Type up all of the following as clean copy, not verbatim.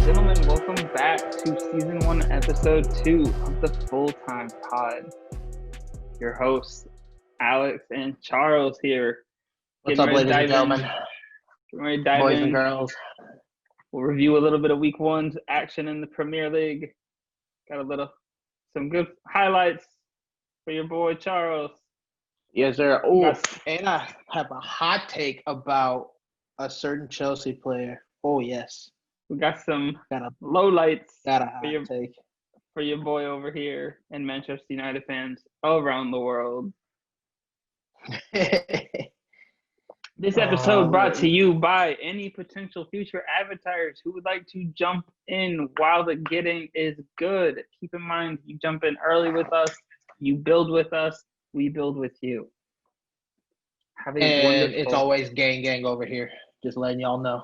gentlemen, welcome back to season 1, episode 2 of the Full-Time Pod. Your hosts, Alex and Charles here. What's up, ladies and gentlemen? Getting ready to dive Boys in. and girls. We'll review a little bit of week 1's action in the Premier League. Got some good highlights for your boy Charles. Yes, sir. Oh, and I have a hot take about a certain Chelsea player. Oh, yes. We got some lowlights take for your boy over here and Manchester United fans around the world. This episode brought to you by any potential future advertisers who would like to jump in while the getting is good. Keep in mind, you jump in early with us, you build with us, we build with you. It's always gang over here. Just letting y'all know.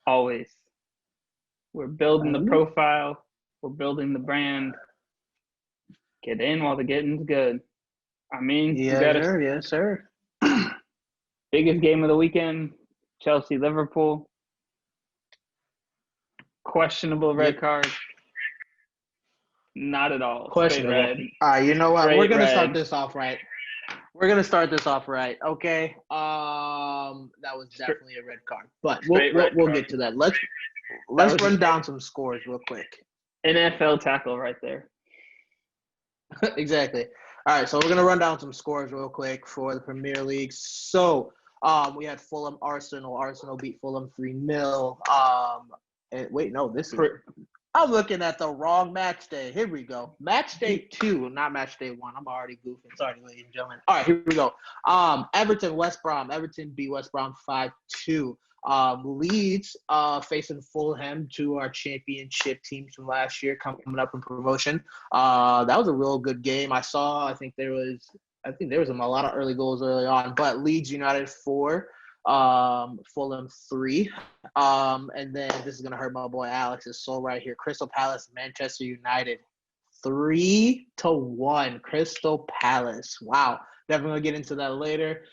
Always. We're building the profile. We're building the brand. Get in while the getting's good. I mean, yes, sir. Biggest game of the weekend, Chelsea-Liverpool. Questionable red card. Not at all. Questionable. All right, you know what? We're going to start this off right. Okay? That was definitely a red card. But we'll get to that. Let's run down some scores real quick. NFL tackle right there. Exactly. All right, so we're going to run down some scores real quick for the Premier League. So, we had Fulham, Arsenal. Arsenal beat Fulham 3-0. I'm looking at the wrong match day. Here we go. Match day 2, not match day 1. I'm already goofing. Sorry, ladies and gentlemen. All right, here we go. Everton, West Brom. Everton beat West Brom 5-2. Leeds facing Fulham, to our championship teams from last year coming up in promotion. That was a real good game. I think there was a lot of early goals early on, but Leeds United 4, Fulham 3. And then this is gonna hurt my boy Alex's soul right here. Crystal Palace, Manchester United 3-1. Crystal Palace. Wow. Definitely gonna get into that later.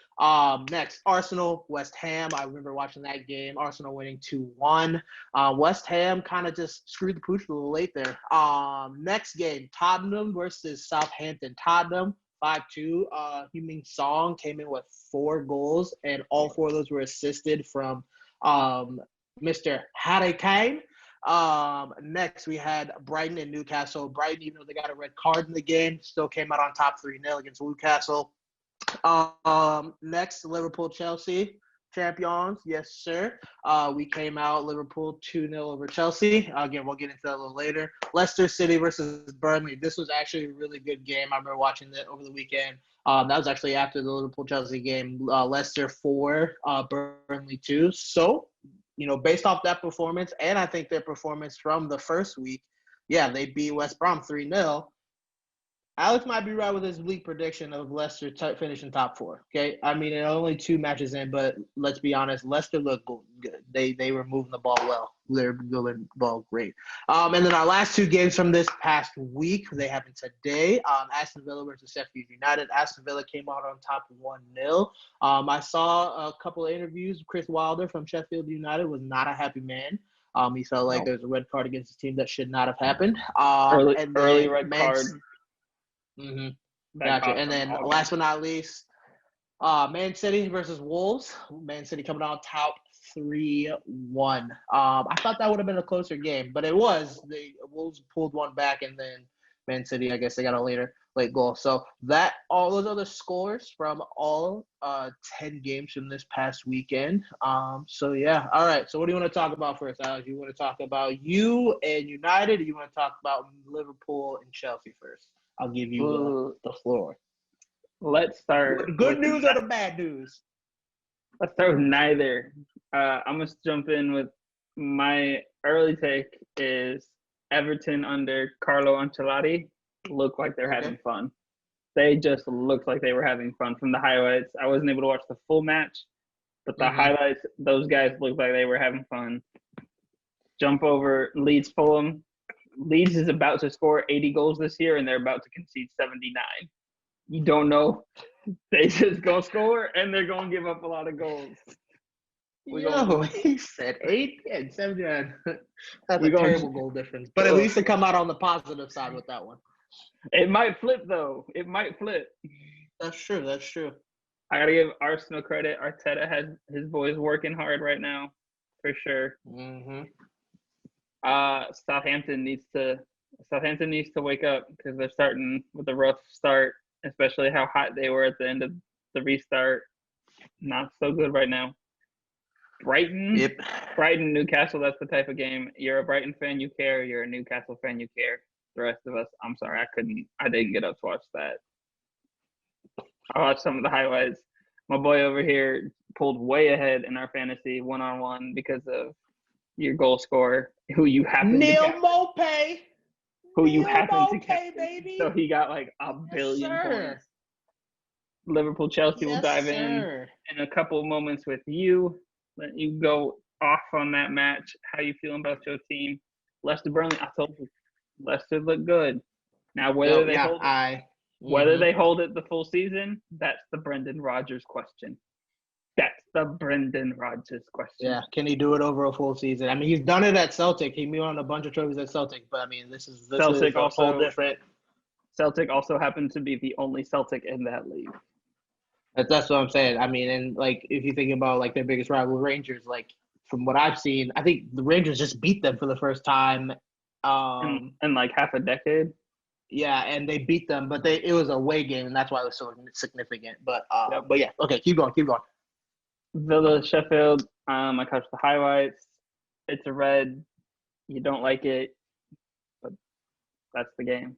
Next, Arsenal, West Ham. I remember watching that game. Arsenal winning 2-1. West Ham kind of just screwed the pooch a little late there. Next game, Tottenham versus Southampton. Tottenham 5-2. Heung-min Son came in with 4 goals, and all 4 of those were assisted from Mr. Harry Kane. Next, we had Brighton and Newcastle. Brighton, even though they got a red card in the game, still came out on top 3-0 against Newcastle. Next, Liverpool, Chelsea, champions. Yes, sir. We came out Liverpool 2-0 over Chelsea. Again, we'll get into that a little later. Leicester City versus Burnley. This was actually a really good game. I remember watching it over the weekend. That was actually after the Liverpool-Chelsea game. Leicester 4, Burnley 2. So, based off that performance, and I think their performance from the first week, they beat West Brom 3-0. Alex might be right with his league prediction of Leicester finishing top 4. Okay, I mean, only 2 matches in, but let's be honest, Leicester looked good. They were moving the ball well. They're moving the ball great. And then our last 2 games from this past week, they happened today. Aston Villa versus Sheffield United. Aston Villa came out on top 1-0. I saw a couple of interviews. Chris Wilder from Sheffield United was not a happy man. He felt like there was a red card against his team that should not have happened. Early red card. Mm-hmm. Gotcha. And then last but not least, Man City versus Wolves. Man City coming out top 3-1. I thought that would have been a closer game, but it was. The Wolves pulled one back, and then Man City, I guess they got a late goal. So all those other scores from all 10 games from this past weekend. So yeah. All right. So what do you want to talk about first, Alex? You want to talk about you and United, or you want to talk about Liverpool and Chelsea first? I'll give you the floor. Let's start. Good news or the bad news? Let's start with neither. I'm going to jump in with my early take is Everton under Carlo Ancelotti look like they're having fun. They just looked like they were having fun from the highlights. I wasn't able to watch the full match, but the highlights, those guys looked like they were having fun. Jump over Leeds Fulham. Leeds is about to score 80 goals this year, and they're about to concede 79. You don't know. They just going to score, and they're going to give up a lot of goals. We Yo, going he said 8 and 79. That's we a going terrible goal difference. But at least to come out on the positive side with that one. It might flip though. It might flip. That's true. That's true. I gotta give Arsenal credit. Arteta has his boys working hard right now, for sure. Mm-hmm. Southampton needs to wake up because they're starting with a rough start, especially how hot they were at the end of the restart. Not so good right now. Brighton, Newcastle. That's the type of game. You're a Brighton fan, you care. You're a Newcastle fan, you care. The rest of us, I'm sorry, I didn't get up to watch that. I watched some of the highlights. My boy over here pulled way ahead in our fantasy 1-on-1 because of your goal scorer, who you happen Neil to Mopay. who you happen to captain, baby. So he got like a billion points. Liverpool, Chelsea will dive in a couple of moments with you. Let you go off on that match. How you feeling about your team? Leicester, Burnley. I told you, Leicester look good. Now whether they hold it the full season, that's the Brendan Rodgers question. Yeah, can he do it over a full season? I mean, he's done it at Celtic. He won a bunch of trophies at Celtic, but I mean, this is a whole different. Celtic also happened to be the only Celtic in that league. That's what I'm saying. I mean, and like if you think about like their biggest rival, Rangers, like from what I've seen, I think the Rangers just beat them for the first time in like half a decade. Yeah, and they beat them, but it was a away game, and that's why it was so significant. But yeah, okay, keep going. Villa, Sheffield. I catch the highlights. It's a red. You don't like it, but that's the game.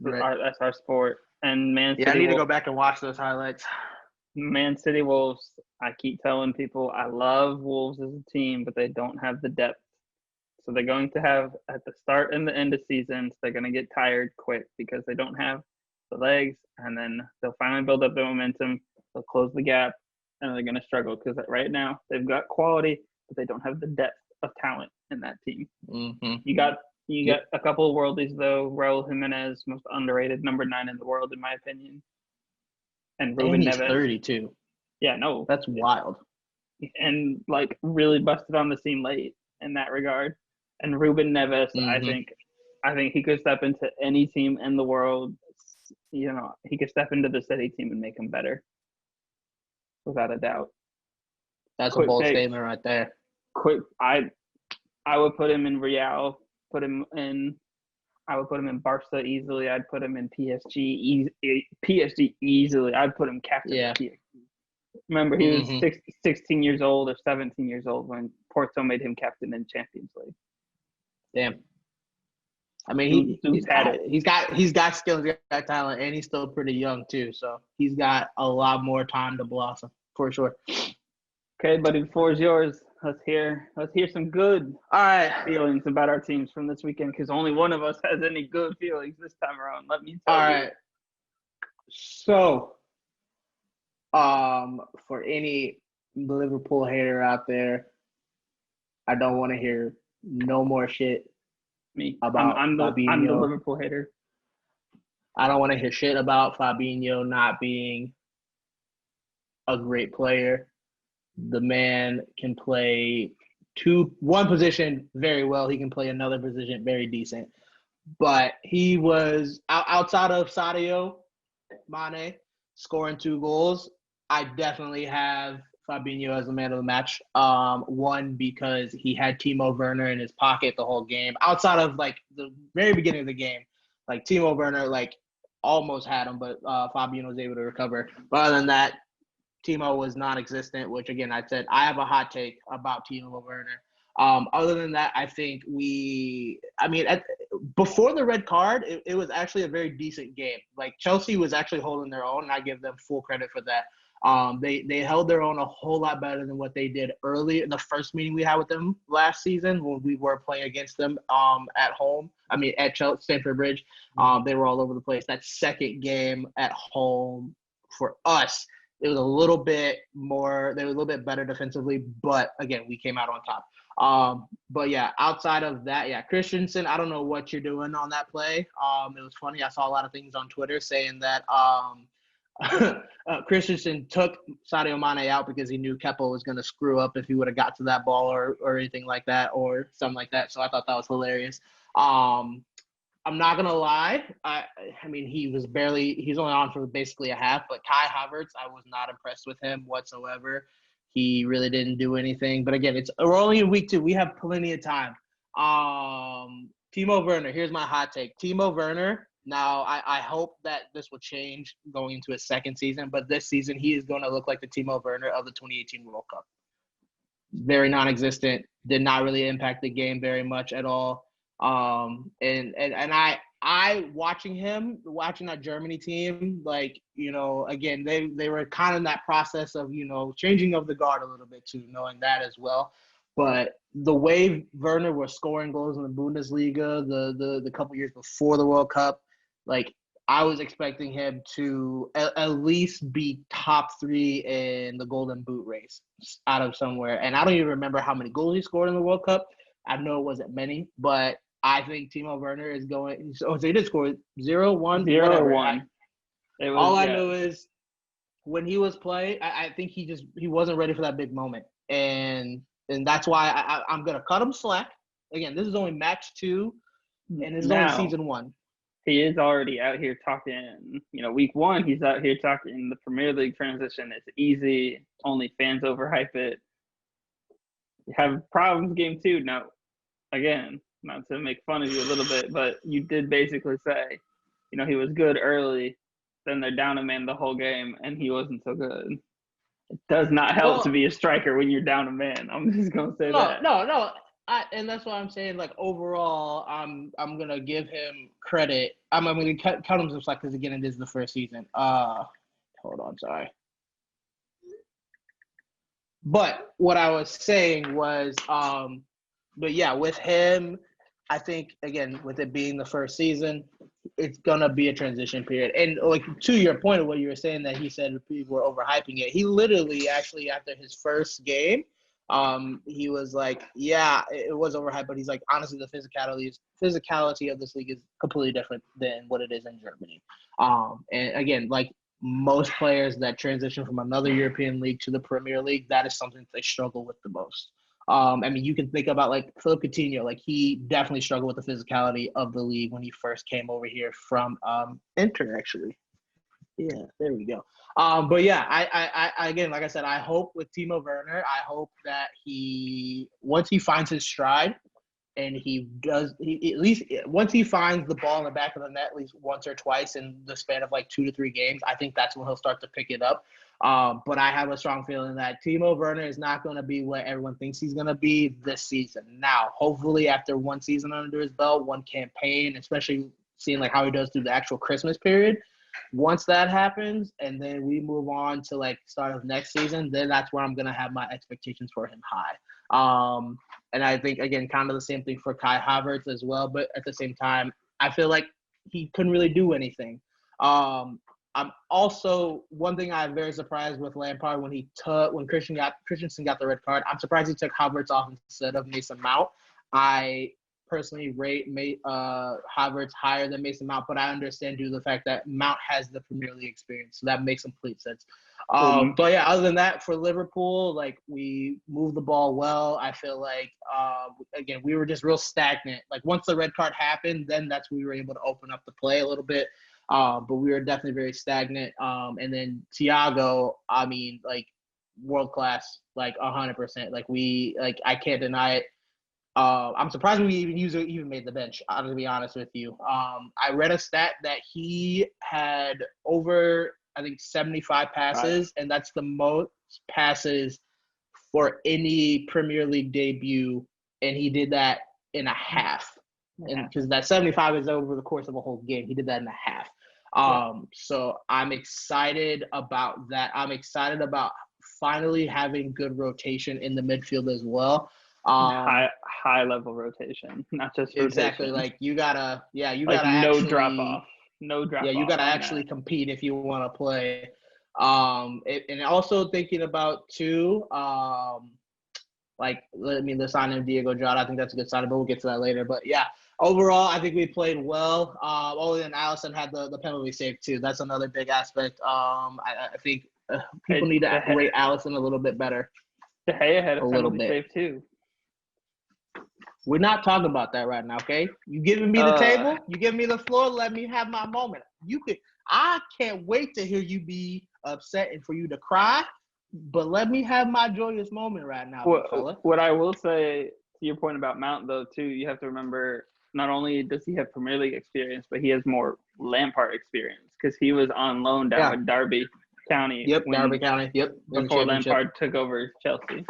That's our sport. And Man City. Yeah, I need to go back and watch those highlights. Man City Wolves. I keep telling people I love Wolves as a team, but they don't have the depth. So they're going to have at the start and the end of seasons, they're going to get tired quick because they don't have the legs, and then they'll finally build up the momentum. They'll close the gap, and they're going to struggle because right now they've got quality, but they don't have the depth of talent in that team. Mm-hmm. You got a couple of worldies though. Raul Jimenez, most underrated number 9 in the world, in my opinion. And Ruben Neves. 32. Yeah, no. That's wild. And like really busted on the scene late in that regard. And Ruben Neves, I think he could step into any team in the world. You know, he could step into the City team and make them better, without a doubt. That's a bold statement right there. I would put him in Real. I would put him in Barca easily. I'd put him in PSG easily. I'd put him captain of PSG. Remember, he was 16 years old or 17 years old when Porto made him captain in Champions League. Damn. I mean, he's got skills, he's got talent, and he's still pretty young too. So he's got a lot more time to blossom for sure. Okay, buddy, the floor is yours. Let's hear some good feelings about our teams from this weekend, because only one of us has any good feelings this time around. Let me tell you. All right. So, for any Liverpool hater out there, I don't want to hear no more shit about Fabinho. I'm the Liverpool hater. I don't want to hear shit about Fabinho not being a great player. The man can play one position very well. He can play another position very decent. But he was outside of Sadio Mane scoring 2 goals. I definitely have Fabinho as the man of the match. One, because he had Timo Werner in his pocket the whole game. Outside of like the very beginning of the game, like Timo Werner like almost had him, but Fabinho was able to recover. But other than that, Timo was non-existent, which again I said I have a hot take about Timo Werner. Other than that, I think before the red card, it was actually a very decent game. Like Chelsea was actually holding their own, and I give them full credit for that. They held their own a whole lot better than what they did early in the first meeting we had with them last season when we were playing against them at home. I mean, at Stamford Bridge. They were all over the place. That second game at home for us, it was a little bit more – they were a little bit better defensively, but, again, we came out on top. But, yeah, outside of that, yeah, Christensen, I don't know what you're doing on that play. It was funny. I saw a lot of things on Twitter saying that Christensen took Sadio Mane out because he knew Kepa was going to screw up if he would have got to that ball or anything like that or something like that. So I thought that was hilarious. I'm not gonna lie. I mean, he's only on for basically a half. But Kai Havertz, I was not impressed with him whatsoever. He really didn't do anything. But again, we're only in week 2. We have plenty of time. Timo Werner. Here's my hot take. Timo Werner. Now, I hope that this will change going into his second season. But this season, he is going to look like the Timo Werner of the 2018 World Cup. Very non-existent. Did not really impact the game very much at all. And I watching that Germany team, like, again, they were kind of in that process of, changing of the guard a little bit too, knowing that as well. But the way Werner was scoring goals in the Bundesliga, the couple years before the World Cup, like, I was expecting him to at least be top 3 in the Golden Boot race out of somewhere. And I don't even remember how many goals he scored in the World Cup. I know it wasn't many, but I think Timo Werner is going – so he did score 0, 1, 0 whatever. 1. All I know is when he was playing, I think he wasn't ready for that big moment. And that's why I'm going to cut him slack. Again, this is only match 2, and this is only season 1. He is already out here talking, week 1, he's out here talking the Premier League transition. It's easy. Only fans overhype it. You have problems game 2. Now, again, not to make fun of you a little bit, but you did basically say, he was good early, then they're down a man the whole game, and he wasn't so good. It does not help to be a striker when you're down a man. I'm just going to say that. No. And that's why I'm saying, like, overall, I'm going to give him credit. I'm going to cut him some slack because, again, it is the first season. Hold on, sorry. But what I was saying was, but yeah, with him, I think, again, with it being the first season, it's going to be a transition period. And, like, to your point of what you were saying that he said people were overhyping it, he literally actually, after his first game, he was like, yeah, it was overhyped, but he's like, honestly, the physicality of this league is completely different than what it is in Germany. And again, like most players that transition from another European league to the Premier League, that is something they struggle with the most. I mean, you can think about like Philippe Coutinho, like he definitely struggled with the physicality of the league when he first came over here from Inter, actually. Yeah, there we go. But yeah, I again, like I said, I hope with Timo Werner, I hope that once he finds his stride, and at least once he finds the ball in the back of the net at least once or twice in the span of like 2 to 3 games, I think that's when he'll start to pick it up. But I have a strong feeling that Timo Werner is not going to be what everyone thinks he's going to be this season. Now, hopefully after one season under his belt, one campaign, especially seeing like how he does through the actual Christmas period, once that happens and then we move on to like start of next season, then that's where I'm going to have my expectations for him high. And I think, again, kind of the same thing for Kai Havertz as well. But at the same time, I feel like he couldn't really do anything. I'm also, one thing I'm very surprised with Lampard when Christensen got the red card, I'm surprised he took Havertz off instead of Mason Mount. I personally rate Havertz higher than Mason Mount, but I understand due to the fact that Mount has the Premier League experience, so that makes complete sense. But yeah, other than that, for Liverpool, like we moved the ball well. I feel like again we were just real stagnant. Like once the red card happened, then that's when we were able to open up the play a little bit. But we were definitely very stagnant. And then Thiago, I mean, like world class, like 100%. Like I can't deny it. I'm surprised we even made the bench, to be honest with you. I read a stat that he had over, I think, 75 passes, and that's the most passes for any Premier League debut, and he did that in a half. And because that 75 is over the course of a whole game, he did that in a half. So I'm excited about that. I'm excited about finally having good rotation in the midfield as well. High level rotation, not just rotation. Exactly. Like you gotta no drop off. Yeah, you gotta actually compete if you want to play. And also thinking about too, the signing of Diego Jota, I think that's a good signing, but we'll get to that later. But yeah, Overall, I think we played well. Only and Allison had the penalty save too. That's another big aspect. I think people need to rate Allison a little bit better. De Gea had a penalty save too. We're not talking about that right now, okay? You giving me the table, you giving me the floor, let me have my moment. I can't wait to hear you be upset and for you to cry, but let me have my joyous moment right now, fella. What I will say, to your point about Mount, though, too, you have to remember, not only does he have Premier League experience, but he has more Lampard experience because he was on loan down with Derby County. Derby County. Yep. Before Lampard took over Chelsea.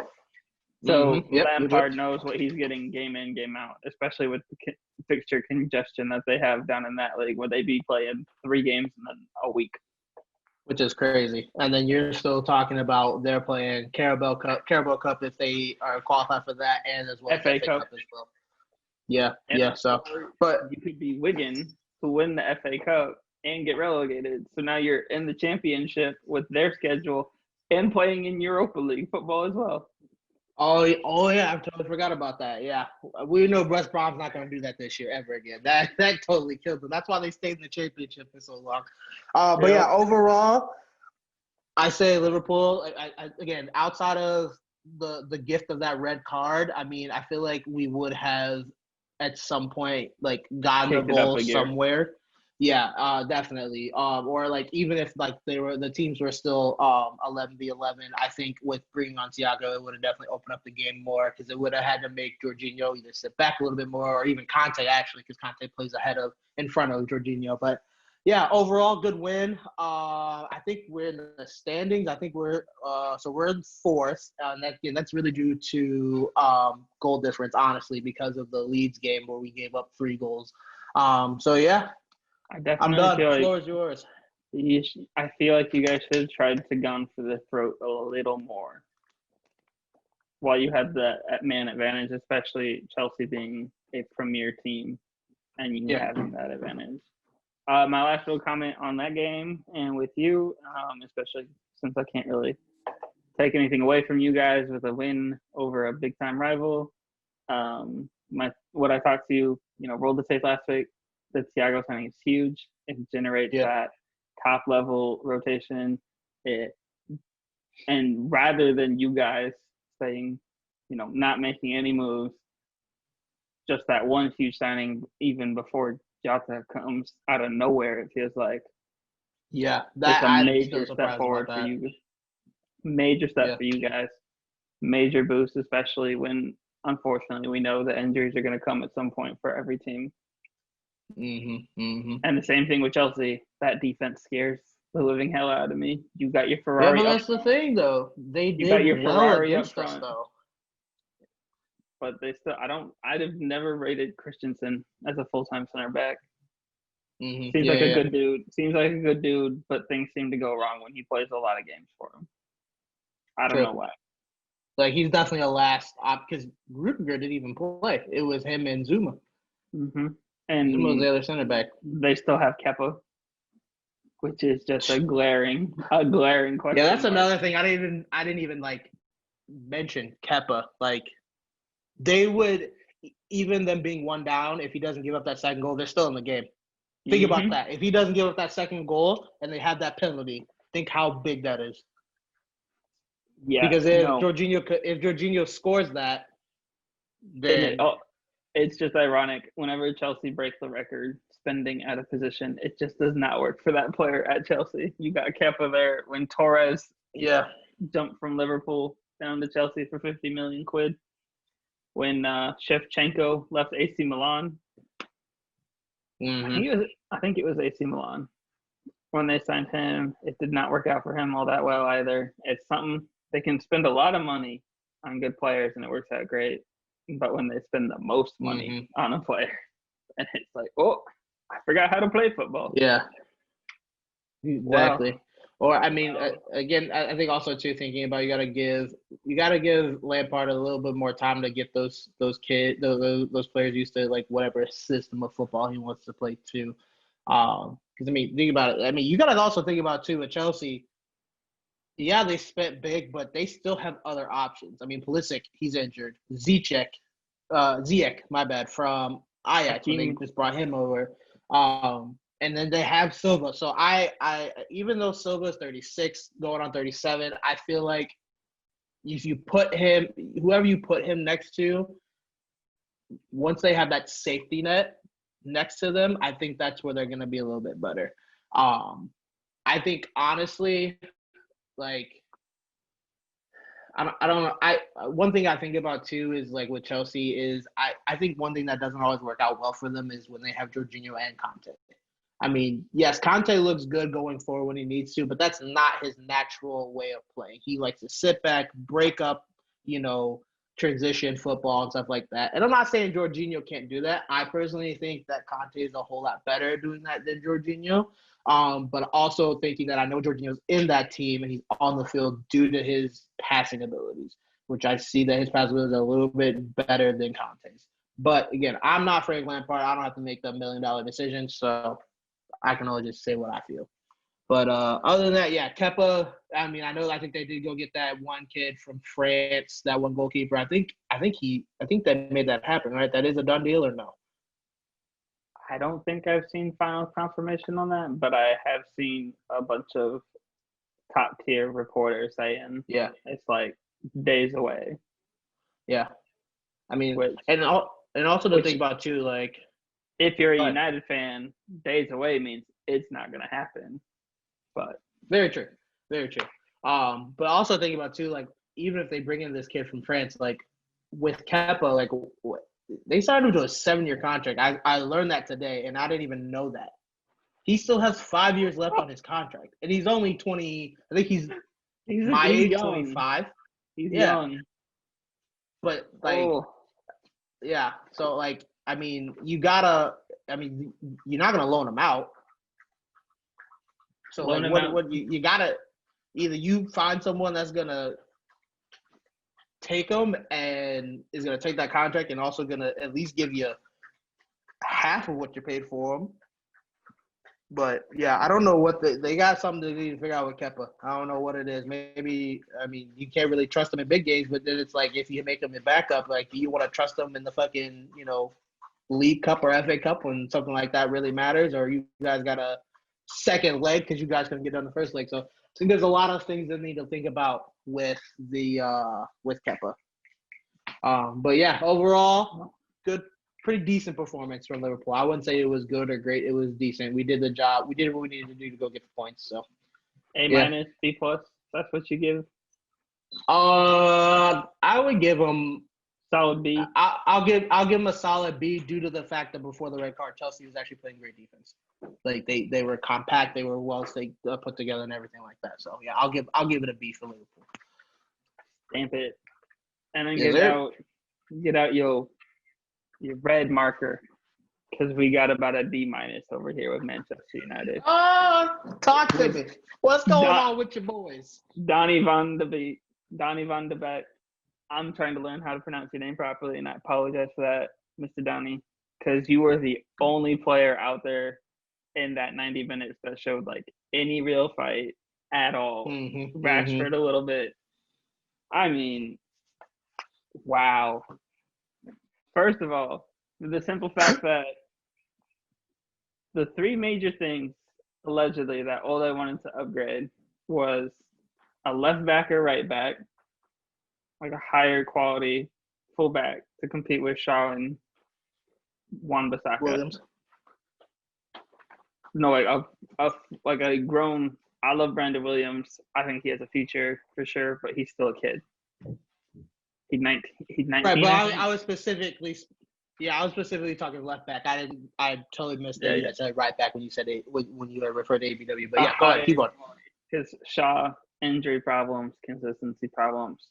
So Lampard knows what he's getting game in, game out, especially with the fixture congestion that they have down in that league where they be playing 3 games in a week. Which is crazy. And then you're still talking about they're playing Carabao Cup if they are qualified for that, and as well FA Cup as well. Yeah. So, but you could be Wigan to win the FA Cup and get relegated. So now you're in the Championship with their schedule and playing in Europa League football as well. Oh yeah, I totally forgot about that. Yeah, we know West Brom's not going to do that this year ever again. That totally killed them. That's why they stayed in the Championship for so long. But yeah, overall, I say Liverpool. Again, outside of the gift of that red card, I mean, I feel like we would have at some point like gotten a goal somewhere. Yeah, definitely. Or like even if like the teams were still 11v11, I think with bringing on Thiago, it would have definitely opened up the game more because it would have had to make Jorginho either sit back a little bit more, or even Conte actually, because Conte plays in front of Jorginho. But yeah, overall good win. I think we're in the standings. I think we're in 4th, and that's really due to goal difference, honestly, because of the Leeds game where we gave up 3 goals. So yeah. I'm done. The floor is yours. I feel like you guys should have tried to gun for the throat a little more while you had the man advantage, especially Chelsea being a premier team and you having that advantage. My last little comment on that game and with you, especially since I can't really take anything away from you guys with a win over a big-time rival. What I talked to you, rolled the tape last week. The Thiago signing is huge. It generates that top-level rotation. And rather than you guys saying, not making any moves, just that one huge signing, even before Jota comes out of nowhere, it feels like. Yeah, that's a major step forward for you. Major step for you guys. Major boost, especially when, unfortunately, we know the injuries are going to come at some point for every team. And the same thing with Chelsea. That defense scares the living hell out of me. You got your Ferrari. Yeah, but that's the thing, though. You got your Ferrari up front, though. But they still. I'd have never rated Christensen as a full-time center back. Seems like a good dude. Seems like a good dude, but things seem to go wrong when he plays a lot of games for him. I don't know why. Like he's definitely a last op because Rudiger didn't even play. It was him and Zuma. And Zuma's the other center back. They still have Kepa, which is just a glaring question. Yeah, that's another thing. I didn't even like mention Kepa. Like they would, even them being 1 down, if he doesn't give up that second goal, they're still in the game. Think about that. If he doesn't give up that second goal and they have that penalty, think how big that is. Yeah. Because if Jorginho scores that, then it's just ironic. Whenever Chelsea breaks the record spending out of position, it just does not work for that player at Chelsea. You got Kepa there when Torres jumped from Liverpool down to Chelsea for 50 million quid. When Shevchenko left AC Milan. I think it was AC Milan. When they signed him, it did not work out for him all that well either. It's something they can spend a lot of money on good players and it works out great. But when they spend the most money on a player, and it's like, I forgot how to play football. Yeah, exactly. Wow. Or I mean, again, I think also too thinking about you gotta give Lampard a little bit more time to get those kids, those players used to like whatever system of football he wants to play too. Because I mean, think about it. I mean, you gotta also think about too with Chelsea. Yeah, they spent big, but they still have other options. I mean, Pulisic, he's injured. Ziyech, my bad, from Ajax when they just brought him over. And then they have Silva. So I even though Silva's 36, going on 37, I feel like if you put him, whoever you put him next to, once they have that safety net next to them, I think that's where they're going to be a little bit better. I think honestly, like, I don't know. One thing I think about too is like with Chelsea is I think one thing that doesn't always work out well for them is when they have Jorginho and Conte. I mean, yes, Conte looks good going forward when he needs to, but that's not his natural way of playing. He likes to sit back, break up, transition football and stuff like that. And I'm not saying Jorginho can't do that. I personally think that Conte is a whole lot better at doing that than Jorginho. But also thinking that I know Jorginho's in that team and he's on the field due to his passing abilities, which I see that his passing abilities are a little bit better than Conte's. But again, I'm not Frank Lampard. I don't have to make the $1 million decision, so I can only just say what I feel. But other than that, yeah, Kepa. I mean, I think they did go get that one kid from France, that one goalkeeper. I think they made that happen, right? That is a done deal, or no? I don't think I've seen final confirmation on that, but I have seen a bunch of top tier reporters saying, yeah, it's like days away. Yeah, I mean, and also to think about too, like, if you're a United fan, days away means it's not going to happen. But very true. But also thinking about too, like, even if they bring in this kid from France, like with Kepa, like they signed him to a 7-year contract. I learned that today, and I didn't even know that. He still has 5 years left on his contract, and he's only 20. I think he's my age, young. 25. He's young. But like, yeah. So like, I mean, you're not gonna loan him out. So like, what you gotta either you find someone that's gonna take him and is gonna take that contract and also gonna at least give you half of what you paid for him. But yeah, I don't know what they got something to need to figure out with Kepa. I don't know what it is. Maybe you can't really trust him in big games, but then it's like if you make him a backup, like do you want to trust him in the fucking League Cup or FA Cup when something like that really matters, or you guys got a second leg because you guys couldn't get done the first leg. So I think there's a lot of things that need to think about with Kepa. But yeah, overall, good, pretty decent performance from Liverpool. I wouldn't say it was good or great. It was decent. We did the job. We did what we needed to do to go get the points. So A-, B+. That's what you give. I would give them solid B. I'll give them a solid B due to the fact that before the red card, Chelsea was actually playing great defense. Like they were compact, they were well put together and everything like that. So yeah, I'll give it a B for Liverpool. Stamp it, and then get out your red marker because we got about a D- over here with Manchester United. Talk to me. What's going on with your boys? Donny van de Beek. I'm trying to learn how to pronounce your name properly, and I apologize for that, Mr. Donny, because you were the only player out there in that 90 minutes that showed like any real fight at all. Rashford a little bit. I mean, wow. First of all, the simple fact that the three major things allegedly that Ole wanted to upgrade was a left back or right back, like a higher quality fullback to compete with Shaw and Wan-Bissaka. Williams. No, like a grown. I love Brandon Williams. I think he has a future for sure, but he's still a kid. He's 19. Right, but I was specifically talking left back. I totally missed it. I said right back when you said it when you referred to ABW. But yeah, go ahead, keep going. Because Shaw injury problems, consistency problems,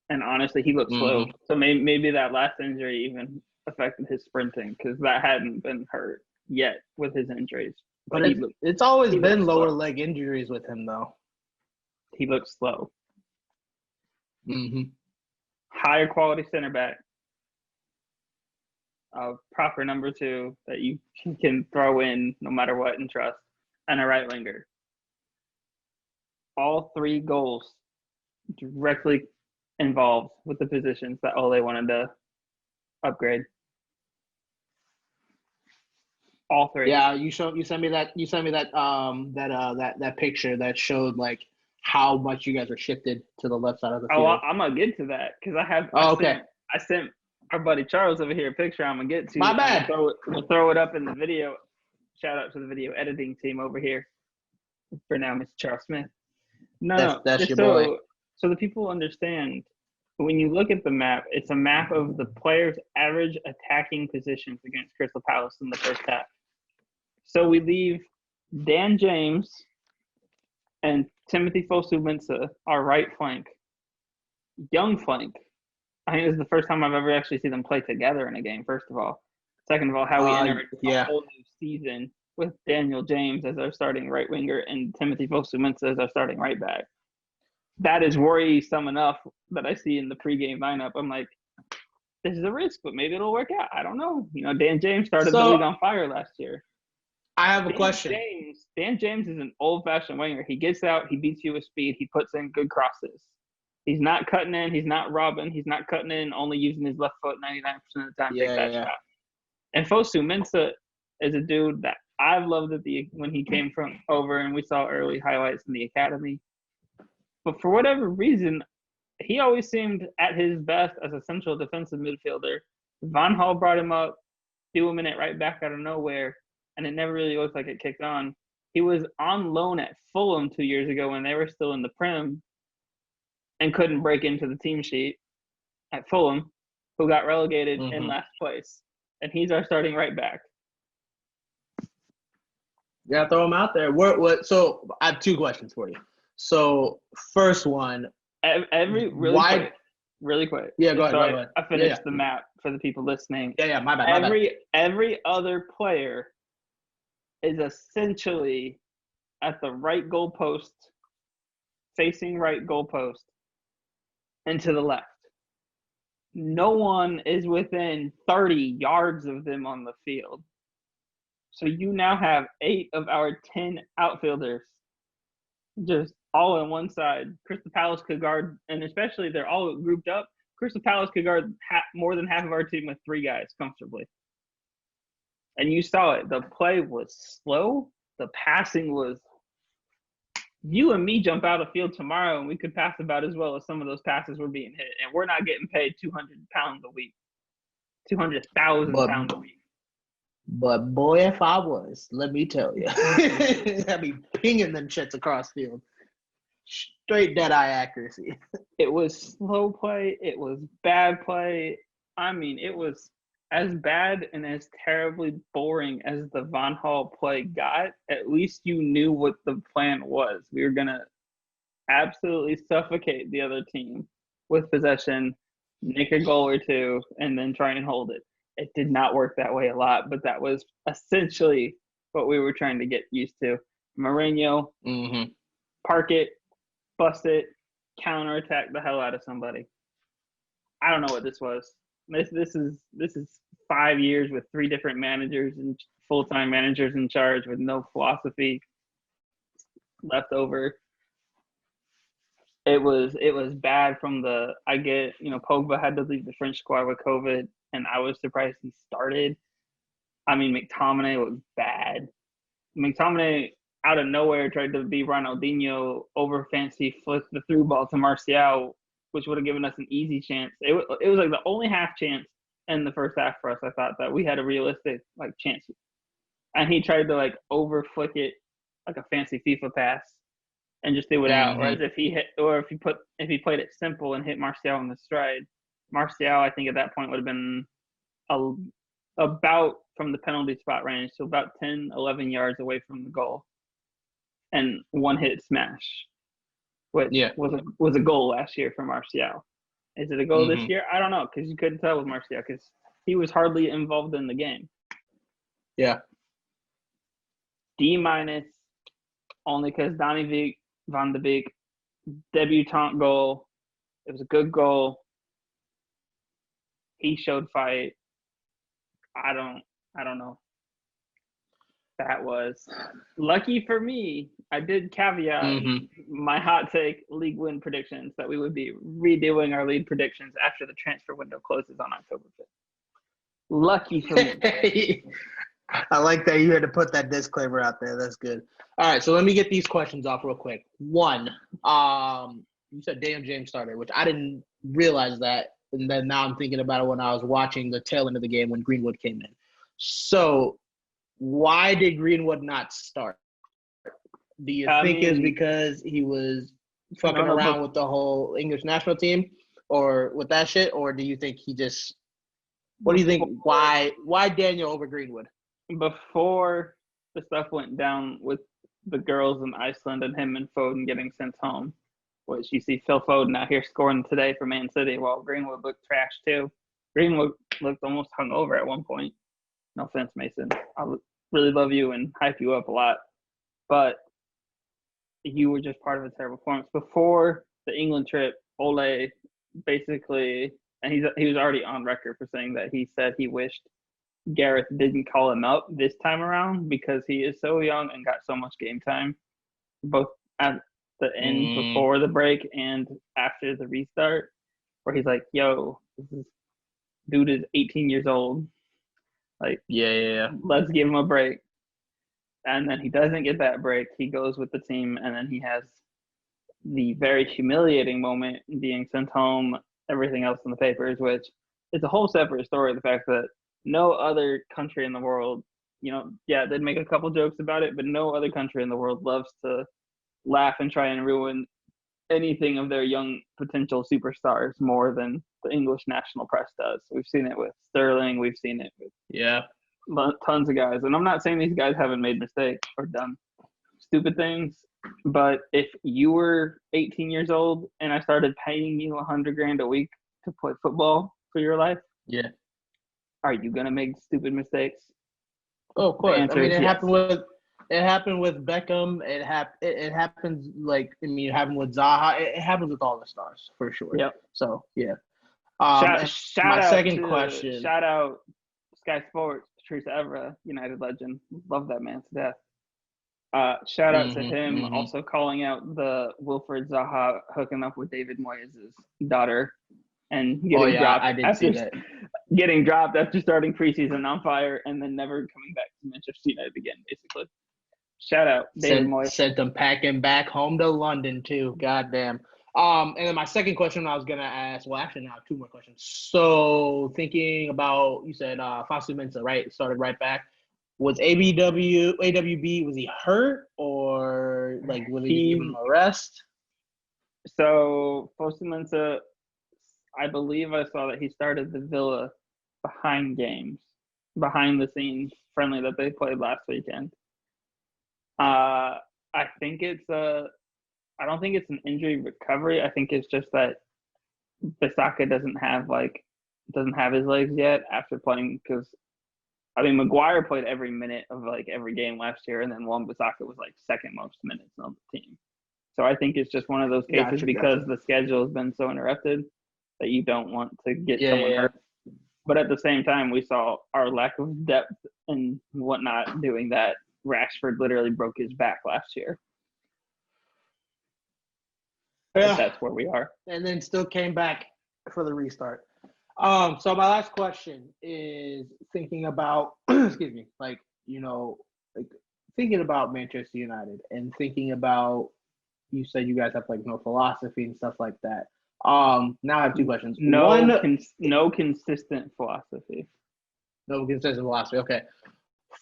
and honestly, he looked slow. So maybe that last injury even affected his sprinting because that hadn't been hurt yet with his injuries. But it's always been lower leg injuries with him, though. He looks slow. Higher quality center back. A proper number 2 that you can throw in no matter what and trust. And a right winger. All 3 goals directly involved with the positions that Ole wanted to upgrade. All three. Yeah, you sent me that that picture that showed like how much you guys are shifted to the left side of the field. I'm gonna get to that because Okay. I sent our buddy Charles over here a picture. I'm gonna get to. My bad. We'll throw it up in the video. Shout out to the video editing team over here. For now, Mr. Charles Smith. That's your boy. So the people understand. When you look at the map, it's a map of the players' average attacking positions against Crystal Palace in the first half. So we leave Dan James and Timothy Fosu-Mensah, our right flank, young flank. I think this is the first time I've ever actually seen them play together in a game, first of all. Second of all, how we entered a whole new season with Daniel James as our starting right winger and Timothy Fosu-Mensah as our starting right back. That is worrisome enough that I see in the pregame lineup. I'm like, this is a risk, but maybe it'll work out. I don't know. Dan James started the league on fire last year. I have a question. Dan James is an old-fashioned winger. He gets out. He beats you with speed. He puts in good crosses. He's not cutting in. He's not robbing. He's not cutting in, only using his left foot 99% of the time. Take that shot. And Fosu-Mensah is a dude that I've loved when he came from over, and we saw early highlights in the academy. But for whatever reason, he always seemed at his best as a central defensive midfielder. Van Gaal brought him up, threw him in it right back out of nowhere, and it never really looked like it kicked on. He was on loan at Fulham 2 years ago when they were still in the Prem and couldn't break into the team sheet at Fulham, who got relegated in last place. And he's our starting right back. Yeah, throw him out there. So I have two questions for you. So first one, really quick. Yeah, go ahead. I finished the map for the people listening. Yeah, my bad. Every other player is essentially at the right goalpost, facing right goalpost, and to the left. No one is within 30 yards of them on the field. So you now have 8 of our 10 outfielders just all on one side. Crystal Palace could guard, and especially they're all grouped up. Crystal Palace could guard more than half of our team with 3 guys comfortably. And you saw it. The play was slow. The passing was – you and me jump out of field tomorrow, and we could pass about as well as some of those passes were being hit. And we're not getting paid 200 pounds a week, 200,000 pounds a week. But boy, if I was, let me tell you, I'd be pinging them shits across field. Straight dead-eye accuracy. It was slow play. It was bad play. I mean, it was as bad and as terribly boring as the Van Gaal play got. At least you knew what the plan was. We were going to absolutely suffocate the other team with possession, nick a goal or two, and then try and hold it. It did not work that way a lot, but that was essentially what we were trying to get used to. Mourinho, park it, bust it, counterattack the hell out of somebody. I don't know what this was. This is 5 years with 3 different managers and full-time managers in charge with no philosophy left over. It was bad from I get, Pogba had to leave the French squad with COVID, and I was surprised he started. I mean, McTominay was bad. McTominay out of nowhere tried to be Ronaldinho, over fancy, flipped the through ball to Martial, which would have given us an easy chance. It was like the only half chance in the first half for us. I thought that we had a realistic chance, and he tried to over flick it like a fancy FIFA pass and just threw it out. Whereas if he played it simple and hit Martial in the stride, Martial I think at that point would have been about from the penalty spot range, so about 10, 11 yards away from the goal, and one hit smash. Which was a goal last year for Martial. Is it a goal this year? I don't know, because you couldn't tell with Martial because he was hardly involved in the game. Yeah. D- only because Donny van de Beek debutante goal. It was a good goal. He showed fight. I don't know. That was lucky for me. I did caveat my hot take league win predictions that we would be redoing our league predictions after the transfer window closes on October 5th. Lucky for me. I like that you had to put that disclaimer out there. That's good. All right, so let me get these questions off real quick. One, you said Daniel James started, which I didn't realize that, and then now I'm thinking about it when I was watching the tail end of the game when Greenwood came in. So, why did Greenwood not start? Do you think it's because he was fucking around with the whole English national team, or with that shit, or do you think he just? What do you think? Why Daniel over Greenwood? Before the stuff went down with the girls in Iceland and him and Foden getting sent home, which you see Phil Foden out here scoring today for Man City while Greenwood looked trash too. Greenwood looked almost hungover at one point. No offense, Mason. I really love you and hype you up a lot. But you were just part of a terrible performance. Before the England trip, Ole basically, and he was already on record for saying that he said he wished Gareth didn't call him up this time around because he is so young and got so much game time, both at the end before the break and after the restart, where he's like, yo, dude is 18 years old. Like, yeah, let's give him a break. And then he doesn't get that break. He goes with the team, and then he has the very humiliating moment being sent home, everything else in the papers, which is a whole separate story. The fact that no other country in the world, they'd make a couple jokes about it, but no other country in the world loves to laugh and try and ruin anything of their young potential superstars more than the English national press does. We've seen it with Sterling. We've seen it with tons of guys. And I'm not saying these guys haven't made mistakes or done stupid things, but if you were 18 years old and I started paying you $100,000 a week to play football for your life, are you gonna make stupid mistakes? Oh, of course. I mean, it happened with Beckham. It happens it happened with Zaha. It happens with all the stars for sure. Yep. So yeah. Shout out Sky Sports, Teresa Evra, United legend. Love that man to death. Shout out to him also calling out the Wilfred Zaha hooking up with David Moyes' daughter and getting dropped. I did see that. Getting dropped after starting preseason on fire and then never coming back to Manchester United again, basically. Shout out David Moyes. Sent them packing back home to London too. Goddamn. And then my second question I was gonna ask. Well, actually, now I have two more questions. So thinking about, you said Fosu Mensah, right? Started right back. Was AWB? Was he hurt or was he given a rest? So Fosu Mensah, I believe I saw that he started the Villa behind the scenes friendly that they played last weekend. I don't think it's an injury recovery. I think it's just that Bissaka doesn't have his legs yet after playing, because Maguire played every minute of every game last year, and then Wan-Bissaka was second most minutes on the team. So I think it's just one of those cases because the schedule has been so interrupted that you don't want to get someone hurt. But at the same time, we saw our lack of depth and whatnot doing that. Rashford literally broke his back last year. Yeah. That's where we are. And then still came back for the restart. So my last question is thinking about, excuse me, thinking about Manchester United and thinking about, you said you guys have no philosophy and stuff like that. Now I have two questions. No consistent philosophy. No consistent philosophy. Okay.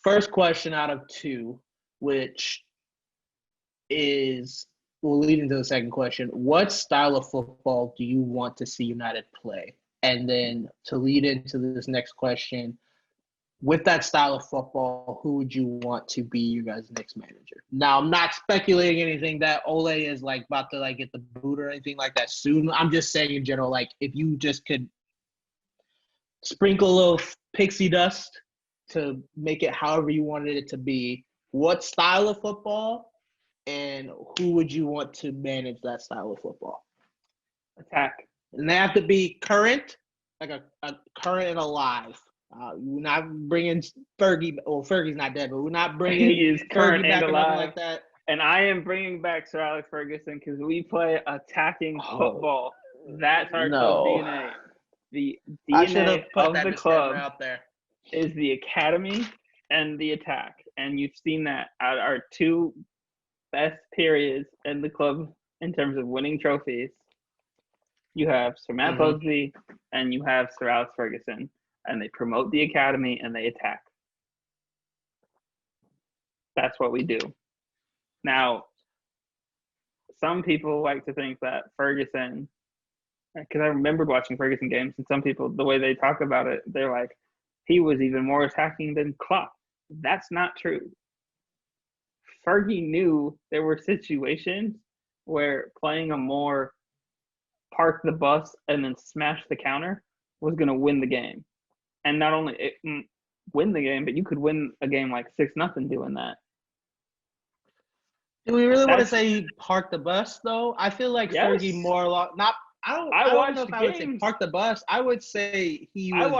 First question out of two, which will lead into the second question. What style of football do you want to see United play? And then to lead into this next question, with that style of football, who would you want to be your guys' next manager? Now, I'm not speculating anything that Ole is about to get the boot or anything like that soon. I'm just saying in general, if you just could sprinkle a little pixie dust to make it however you wanted it to be, what style of football and who would you want to manage that style of football? Attack. And they have to be current, a current and alive. We're not bringing Fergie. Well, Fergie's not dead, but we're not bringing he is current Fergie back and alive like that. And I am bringing back Sir Alex Ferguson because we play attacking football. That's our club DNA. The DNA of the club out there is the academy and the attack. And you've seen that at our two best periods in the club in terms of winning trophies. You have Sir Matt Busby and you have Sir Alex Ferguson, and they promote the academy and they attack. That's what we do. Now, some people like to think that Ferguson, because I remembered watching Ferguson games, and some people, the way they talk about it, they're like, he was even more attacking than Klopp. That's not true. Fergie knew there were situations where playing a more park the bus and then smash the counter was going to win the game. And not only win the game, but you could win a game like 6-0 doing that. Do we really want to say he parked the bus, though? I feel like Fergie more not. I don't know if I would say park the bus. I would say he knew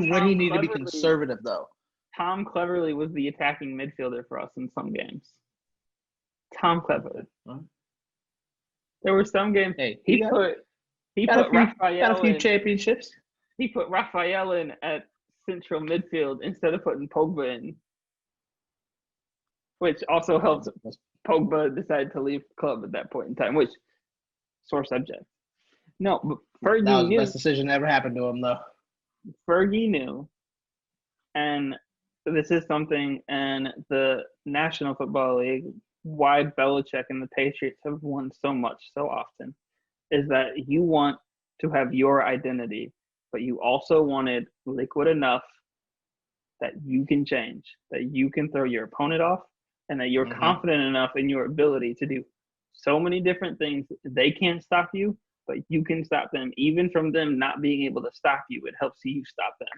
when he needed to be conservative, though. Tom Cleverley was the attacking midfielder for us in some games. Tom Cleverley. Huh? There were some games he put Raphael got a few championships. He put Raphael in at central midfield instead of putting Pogba in, which also helped Pogba decide to leave the club at that point in time, which sore subject. No, but Fergie that was knew. The best decision that ever happened to him, though. Fergie knew, and this is something in the National Football League, why Belichick and the Patriots have won so much so often, is that you want to have your identity, but you also wanted liquid enough that you can change, that you can throw your opponent off, and that you're confident enough in your ability to do so many different things. They can't stop you, but you can stop them. Even from them not being able to stop you, it helps you stop them.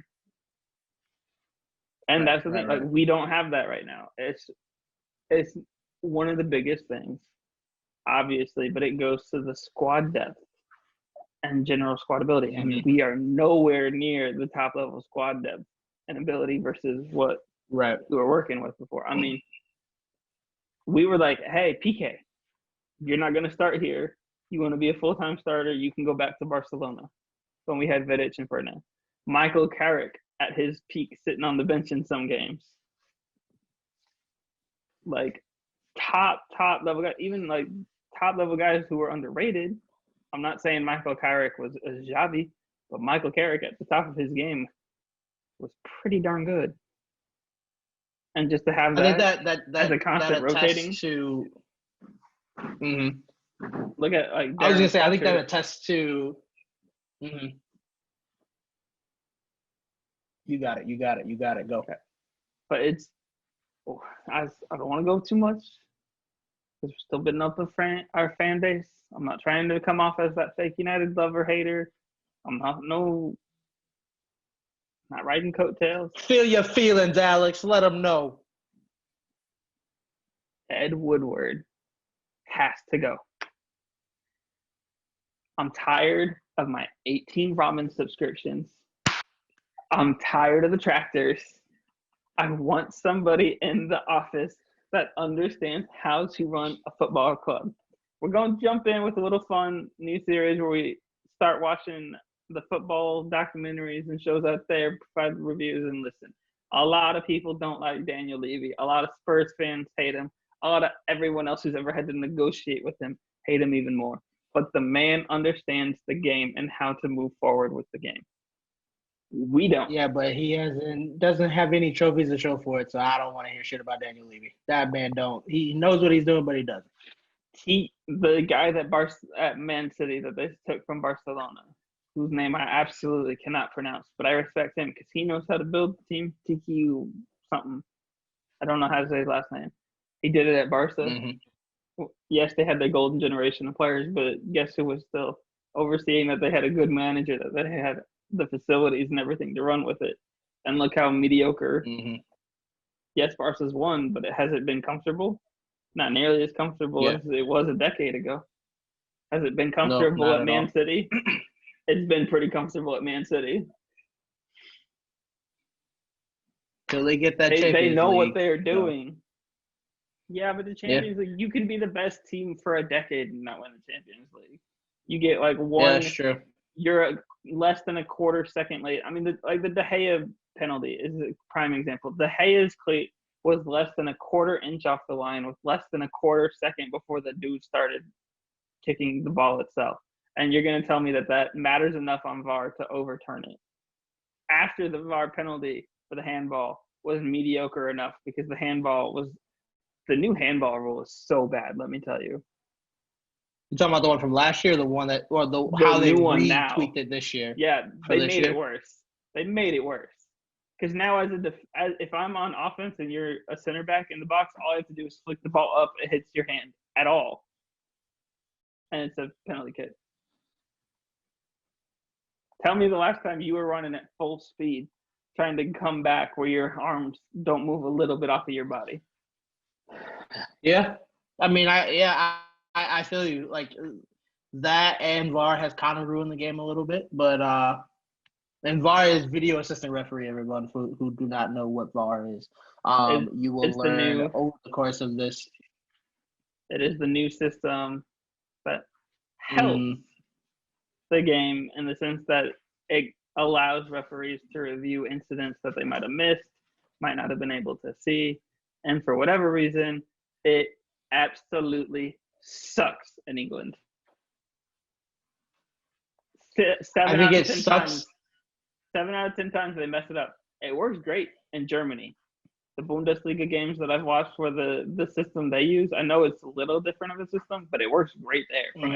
And that's the thing. Like, we don't have that right now. It's one of the biggest things, obviously, but it goes to the squad depth and general squad ability. And we are nowhere near the top level squad depth and ability versus what we were working with before. I mean, we were like, hey, PK, you're not going to start here. You want to be a full-time starter, you can go back to Barcelona. When we had Vidic and Ferdinand. Michael Carrick at his peak sitting on the bench in some games. Like top level guys, even like top level guys who were underrated. I'm not saying Michael Carrick was a Xavi, but Michael Carrick at the top of his game was pretty darn good. And just to have that as a constant rotating. Look at like I was gonna say, I think that attests to. You got it. Go. But it's, I don't want to go too much because we're still building up our fan base. I'm not trying to come off as that fake United lover hater. I'm not riding coattails. Feel your feelings, Alex. Let them know. Ed Woodward has to go. I'm tired of my 18 ramen subscriptions. I'm tired of the tractors. I want somebody in the office that understands how to run a football club. We're going to jump in with a little fun new series where we start watching the football documentaries and shows out there, provide reviews, and listen. A lot of people don't like Daniel Levy. A lot of Spurs fans hate him. A lot of everyone else who's ever had to negotiate with him hate him even more. But the man understands the game and how to move forward with the game. We don't. Yeah, but he doesn't have any trophies to show for it, so I don't want to hear shit about Daniel Levy. That man don't. He knows what he's doing, but he doesn't. The guy at Man City that they took from Barcelona, whose name I absolutely cannot pronounce, but I respect him because he knows how to build the team. TQ something. I don't know how to say his last name. He did it at Barca. Yes, they had their golden generation of players, but guess who was still overseeing that they had a good manager, that they had the facilities and everything to run with it. And look how mediocre. Yes, Barca's won, but has it been comfortable? Not nearly as comfortable as it was a decade ago. Has it been comfortable at Man City? It's been pretty comfortable at Man City. Till they get that Champions League. They know what they're doing. Yeah, but the Champions League, you can be the best team for a decade and not win the Champions League. You get like one. Yeah, that's true. you're less than a quarter second late. I mean, the De Gea penalty is a prime example. De Gea's cleat was less than a quarter inch off the line with less than a quarter second before the dude started kicking the ball itself. And you're going to tell me that matters enough on VAR to overturn it. After the VAR penalty for the handball was mediocre enough because the new handball rule is so bad, let me tell you. You're talking about the one from last year, how they retweaked it this year? Yeah, they made it worse. They made it worse. Because now if I'm on offense and you're a center back in the box, all I have to do is flick the ball up. It hits your hand at all. And it's a penalty kick. Tell me the last time you were running at full speed trying to come back where your arms don't move a little bit off of your body. Yeah. I mean, I feel you. Like, that and VAR has kind of ruined the game a little bit. But and VAR is video assistant referee, everyone, who do not know what VAR is. You will learn over the course of this. It is the new system that helps the game in the sense that it allows referees to review incidents that they might have missed, might not have been able to see. And for whatever reason, it absolutely sucks in England. 7 out of 10 times they mess it up. It works great in Germany. The Bundesliga games that I've watched where the system they use, I know it's a little different of a system, but it works great there from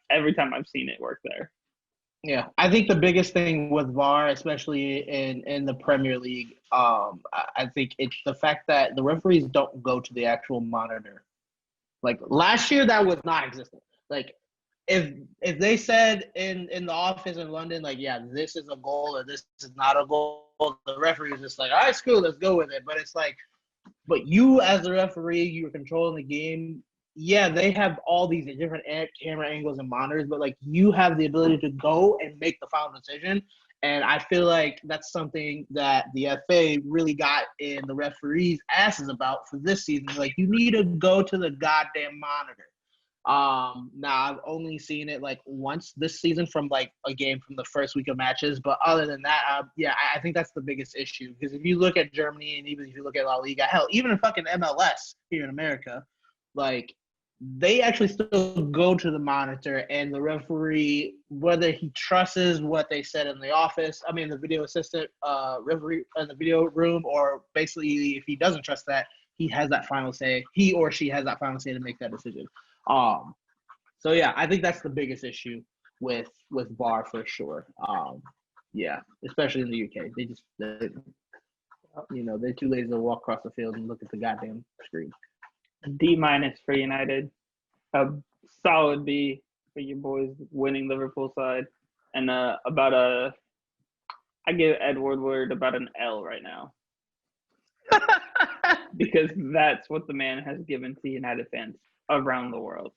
every time I've seen it work there. Yeah, I think the biggest thing with VAR, especially in the Premier League, I think it's the fact that the referees don't go to the actual monitor. Like last year, that was not existent. Like if they said in the office in London, like, yeah, this is a goal or this is not a goal, the referee was just like, all right, screw, let's go with it. But it's like, but you as the referee, you're controlling the game. Yeah, they have all these different camera angles and monitors, but like you have the ability to go and make the final decision. And I feel like that's something that the FA really got in the referees' asses about for this season. Like, you need to go to the goddamn monitor. Now I've only seen it like once this season from like a game from the first week of matches, but other than that, I think that's the biggest issue. Because if you look at Germany and even if you look at La Liga, hell, even in fucking MLS here in America, like, they actually still go to the monitor, and the referee, whether he trusts what they said in the office, the video assistant referee in the video room, or basically if he doesn't trust that, he has that final say. He or she has that final say to make that decision. So yeah, I think that's the biggest issue with VAR for sure. Yeah, especially in the UK, they're too lazy to walk across the field and look at the goddamn screen. D- for United, a solid B for your boys winning Liverpool side, and I give Ed Woodward about an L right now because that's what the man has given to United fans around the world.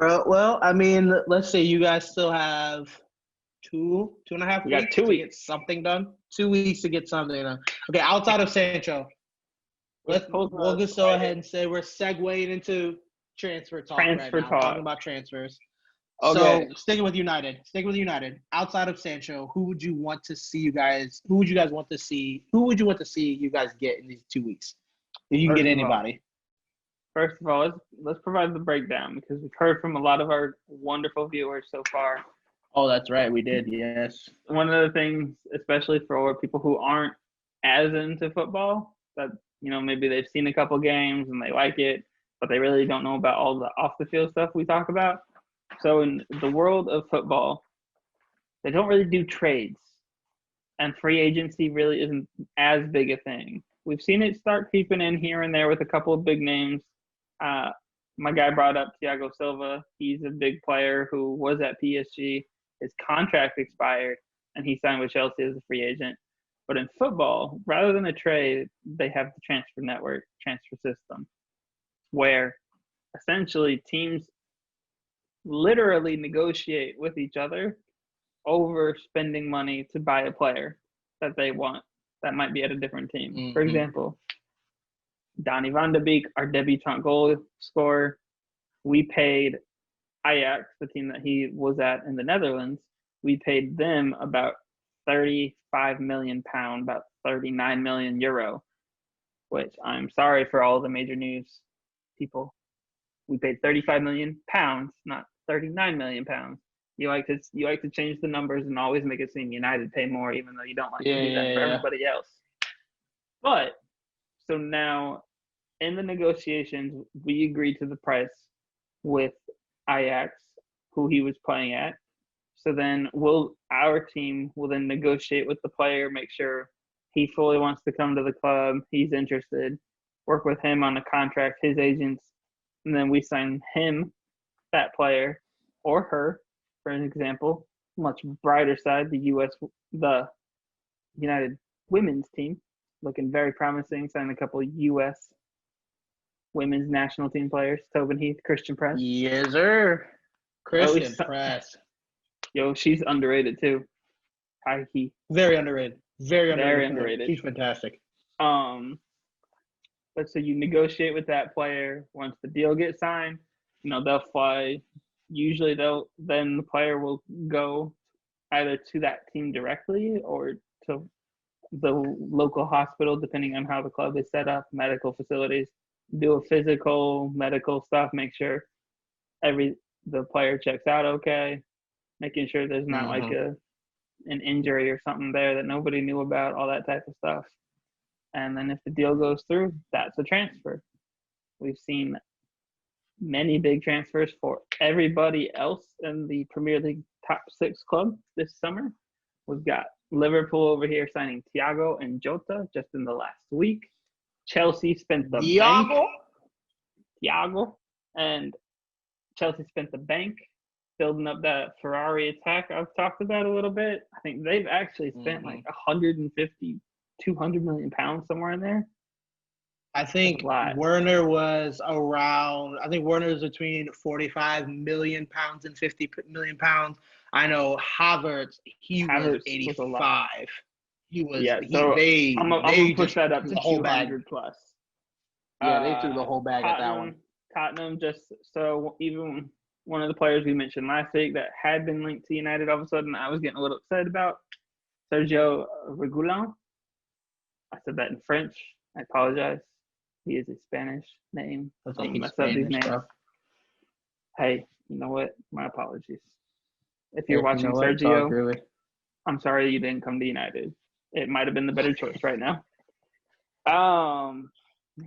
Well, let's say you guys still have 2.5 weeks to get something done. 2 weeks to get something done. Okay, outside of Sancho. We'll just go ahead and say we're segueing into transfer talk right now. Talking about transfers. Okay. So sticking with United. Outside of Sancho, who would you want to see you guys get in these 2 weeks? If you can get anybody. First of all, let's provide the breakdown because we've heard from a lot of our wonderful viewers so far. Oh, that's right. We did, yes. One of the things, especially for people who aren't as into football, that maybe they've seen a couple games and they like it, but they really don't know about all the off-the-field stuff we talk about. So in the world of football, they don't really do trades, and free agency really isn't as big a thing. We've seen it start creeping in here and there with a couple of big names. My guy brought up Thiago Silva. He's a big player who was at PSG. His contract expired, and he signed with Chelsea as a free agent. But in football, rather than a trade, they have the transfer network, transfer system, where essentially teams literally negotiate with each other over spending money to buy a player that they want that might be at a different team. Mm-hmm. For example, Donny van de Beek, our debutant goal scorer, we paid, Ajax, the team that he was at in the Netherlands, we paid them about 35 million pound, about 39 million euro, which I'm sorry for all the major news people. We paid 35 million pounds, not 39 million pounds. You like to change the numbers and always make it seem United pay more, even though you don't like to do that for everybody else. But so now in the negotiations, we agreed to the price with Ajax, who he was playing at. So then our team will then negotiate with the player, make sure he fully wants to come to the club, he's interested, work with him on a contract, his agents, and then we sign him, that player, or her, for an example. Much brighter side, the United women's team, looking very promising, signed a couple U.S. women's national team players, Tobin Heath, Christian Press. Yes, sir. Christian Press. Yo, she's underrated too. High key. Very underrated. Very underrated. She's fantastic. But so you negotiate with that player. Once the deal gets signed, they'll fly. Usually then the player will go either to that team directly or to the local hospital, depending on how the club is set up, medical facilities, do a physical, medical stuff, make sure the player checks out okay, making sure there's not like an injury or something there that nobody knew about, all that type of stuff. And then if the deal goes through, that's a transfer. We've seen many big transfers for everybody else in the Premier League top 6 club this summer. We've got Liverpool over here signing Thiago and Jota just in the last week. Chelsea spent the bank building up that Ferrari attack I've talked about a little bit. I think they've actually spent like 150, 200 million pounds somewhere in there. I think Werner was around, Werner's between 45 million pounds and 50 million pounds. I know Havertz, he was 85. He was, I'm going to push that up to 200 plus. Yeah, they threw the whole bag at that one. Tottenham even one of the players we mentioned last week that had been linked to United, all of a sudden I was getting a little excited about, Sergio Reguilon. I said that in French. I apologize. He is a Spanish name. Don't mess up these names. Hey, you know what? My apologies. If you're watching Sergio, I'm sorry you didn't come to United. It might have been the better choice right now.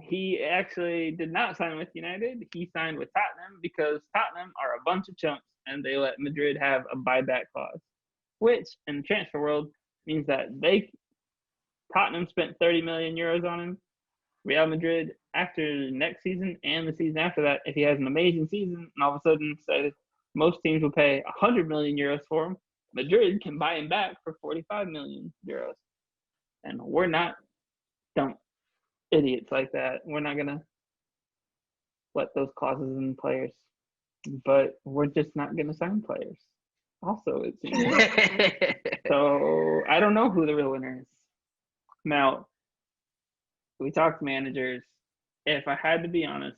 He actually did not sign with United. He signed with Tottenham because Tottenham are a bunch of chumps and they let Madrid have a buyback clause, which in the transfer world means that Tottenham spent 30 million euros on him. Real Madrid, after next season and the season after that, if he has an amazing season and all of a sudden says most teams will pay 100 million euros for him, Madrid can buy him back for 45 million euros. And we're not dumb idiots like that. We're not going to let those clauses in players. But we're just not going to sign players. Also, it seems. So I don't know who the real winner is. Now, we talked managers. If I had to be honest,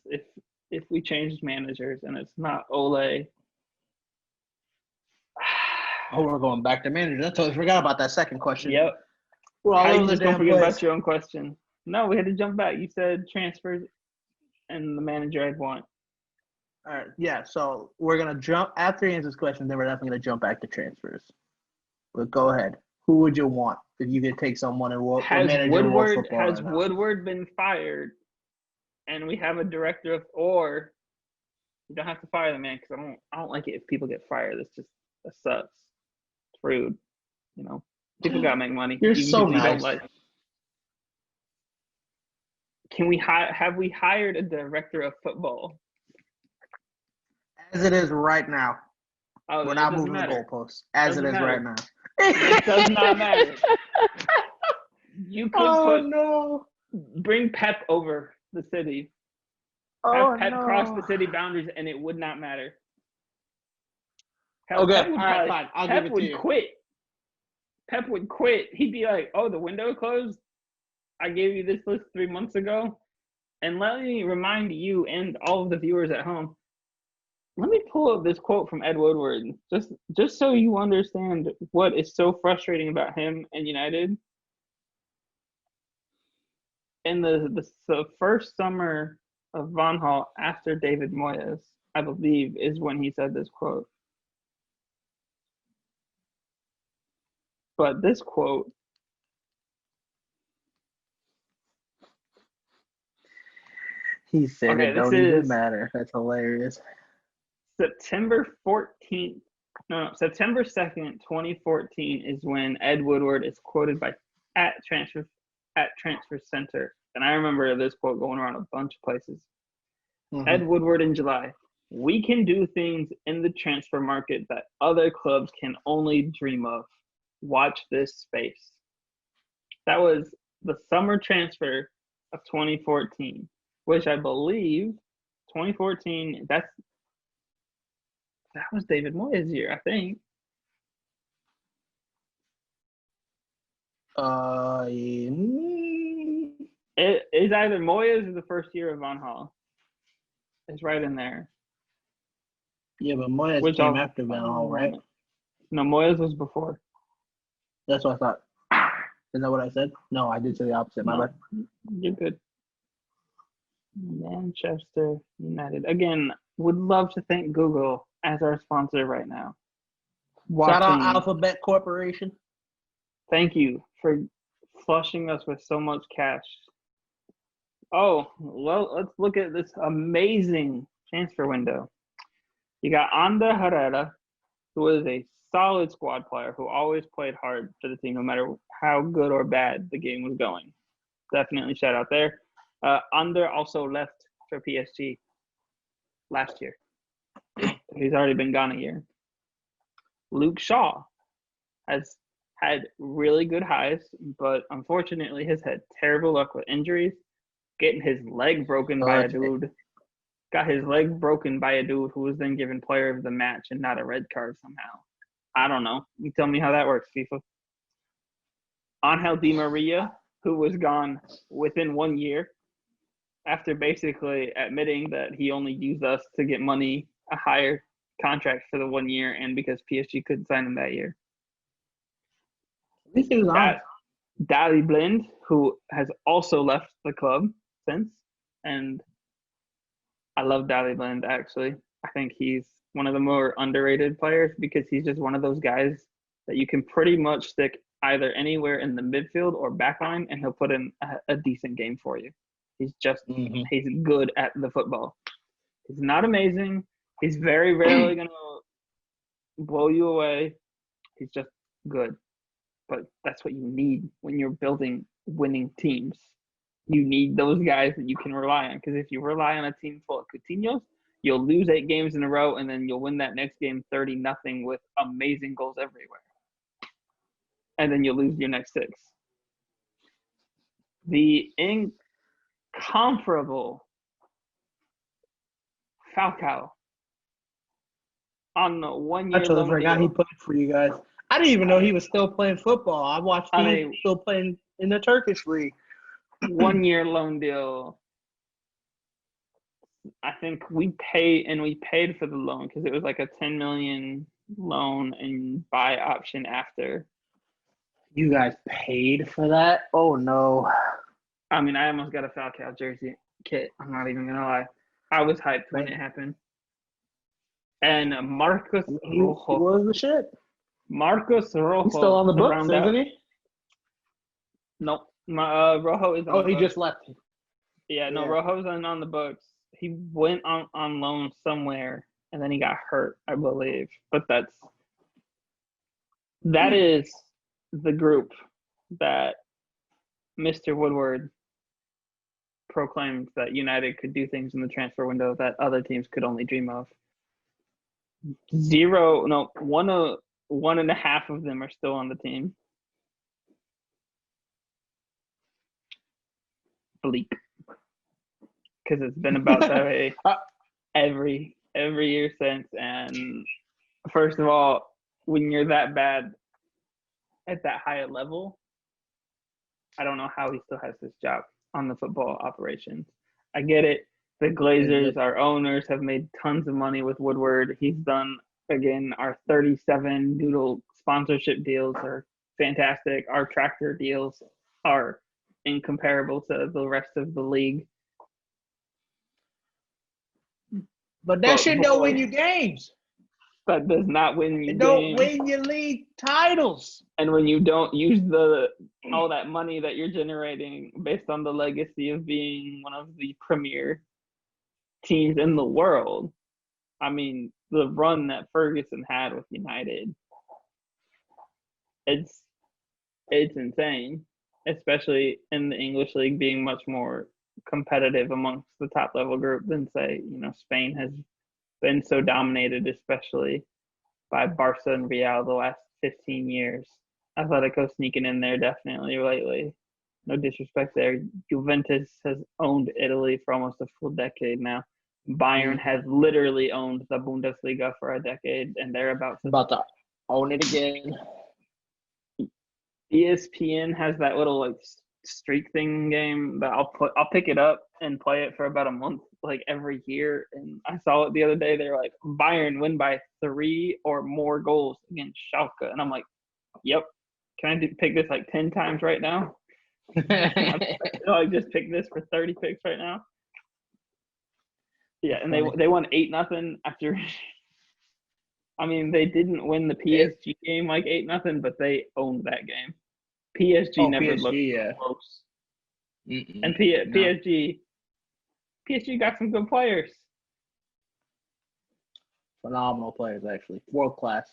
if we changed managers and it's not Ole. Oh, we're going back to managers. I totally forgot about that second question. Yep. Well, how you just don't forget about your own question? No, we had to jump back. You said transfers and the manager I'd want. All right. Yeah. So we're gonna jump after he answers this question. Then we're definitely gonna jump back to transfers. But go ahead. Who would you want if you could take someone and work? Has Woodward been fired? And we have a director of, or you don't have to fire the man because I don't like it if people get fired. That sucks. It's rude. People gotta make money. You're so nice. Have we hired a director of football? As it is right now. Oh, we're not moving the goalposts. As it is right now. It does not matter. You could bring Pep over the city. Have Pep cross the city boundaries and it would not matter. Okay, all right, fine. I'll give it to you. Pep would quit. He'd be like, oh, the window closed? I gave you this list 3 months ago. And let me remind you and all of the viewers at home, Let me pull up this quote from Ed Woodward, just so you understand what is so frustrating about him and United. In the first summer of Van Gaal after David Moyes, I believe, is when he said this quote. But this quote, he said okay, it don't even matter. That's hilarious. September 14th, no, September 2nd, 2014 is when Ed Woodward is quoted by at Transfer Center. And I remember this quote going around a bunch of places. Mm-hmm. Ed Woodward in July. We can do things in the transfer market that other clubs can only dream of. Watch this space. That was the summer transfer of 2014, which I believe 2014, that was David Moyes' year, I think. It is either Moyes or the first year of Van Gaal. It's right in there. Yeah, but Moyes came after Van Gaal, right? No, Moyes was before. That's what I thought. Is that what I said? No, I did say the opposite. My bad. You're good. Manchester United. Again, would love to thank Google as our sponsor right now. Shout out Alphabet Corporation. Thank you for flushing us with so much cash. Oh, well, let's look at this amazing transfer window. You got Ander Herrera, who is a solid squad player who always played hard for the team, no matter how good or bad the game was going. Definitely shout out there. Ander also left for PSG last year. He's already been gone a year. Luke Shaw has had really good highs, but unfortunately has had terrible luck with injuries. Getting his leg broken by a dude. Got his leg broken by a dude who was then given player of the match and not a red card somehow. I don't know. You tell me how that works, FIFA. Angel Di Maria, who was gone within 1 year after basically admitting that he only used us to get money, a higher contract for the 1 year, and because PSG couldn't sign him that year. At least he was on. Daley Blind, who has also left the club since, and I love Daley Blind, actually. I think he's one of the more underrated players because he's just one of those guys that you can pretty much stick either anywhere in the midfield or backline, and he'll put in a decent game for you. He's just he's good at the football. He's not amazing. He's very rarely going to blow you away. He's just good. But that's what you need when you're building winning teams. You need those guys that you can rely on. Because if you rely on a team full of Coutinhos, you'll lose 8 games in a row, and then you'll win that next game 30-0 with amazing goals everywhere. And then you'll lose your next 6. The incomparable Falcao on the 1 year. I totally forgot he played for you guys. I didn't even know he was still playing football. I watched him still playing in the Turkish league. 1 year loan deal. I think we paid for the loan because it was like a 10 million loan and buy option after. You guys paid for that? Oh no. I mean, I almost got a Falcao jersey kit. I'm not even gonna lie. I was hyped when it happened. And Marcos Rojo. He was the shit. Marcos Rojo. He's still on the books, isn't he? Nope. Rojo is on the books. He just left. Yeah, no, Rojo's on the books. He went on loan somewhere, and then he got hurt, I believe. But that is the group that Mr. Woodward proclaimed that United could do things in the transfer window that other teams could only dream of. 1.5 of them are still on the team. Bleak. Because it's been about that way every year since. And first of all, when you're that bad at that high a level, I don't know how he still has this job on the football operations. I get it. The Glazers, our owners, have made tons of money with Woodward. He's done, again, our 37 Doodle sponsorship deals are fantastic. Our tractor deals are incomparable to the rest of the league. But that shit don't win you games. That does not win you It games. don't win your league titles. And when you don't use all that money that you're generating based on the legacy of being one of the premier teams in the world, I mean, the run that Ferguson had with United, it's insane, especially in the English league being much more competitive amongst the top level group than, say, Spain has been so dominated, especially by Barca and Real the last 15 years. Atletico sneaking in there definitely lately. No disrespect there. Juventus has owned Italy for almost a full decade now. Bayern has literally owned the Bundesliga for a decade, and they're about to own it again. ESPN has that little like streak thing game that I'll pick it up and play it for about a month, like every year. And I saw it the other day. They're like, Bayern win by 3 or more goals against Schalke, and I'm like, yep. Can I pick this like 10 times right now? I just pick this for 30 picks right now. Yeah, and they won 8-0 after. I mean, they didn't win the PSG game like 8-0, but they owned that game. PSG never looked close. And PSG got some good players. Phenomenal players, actually. World class.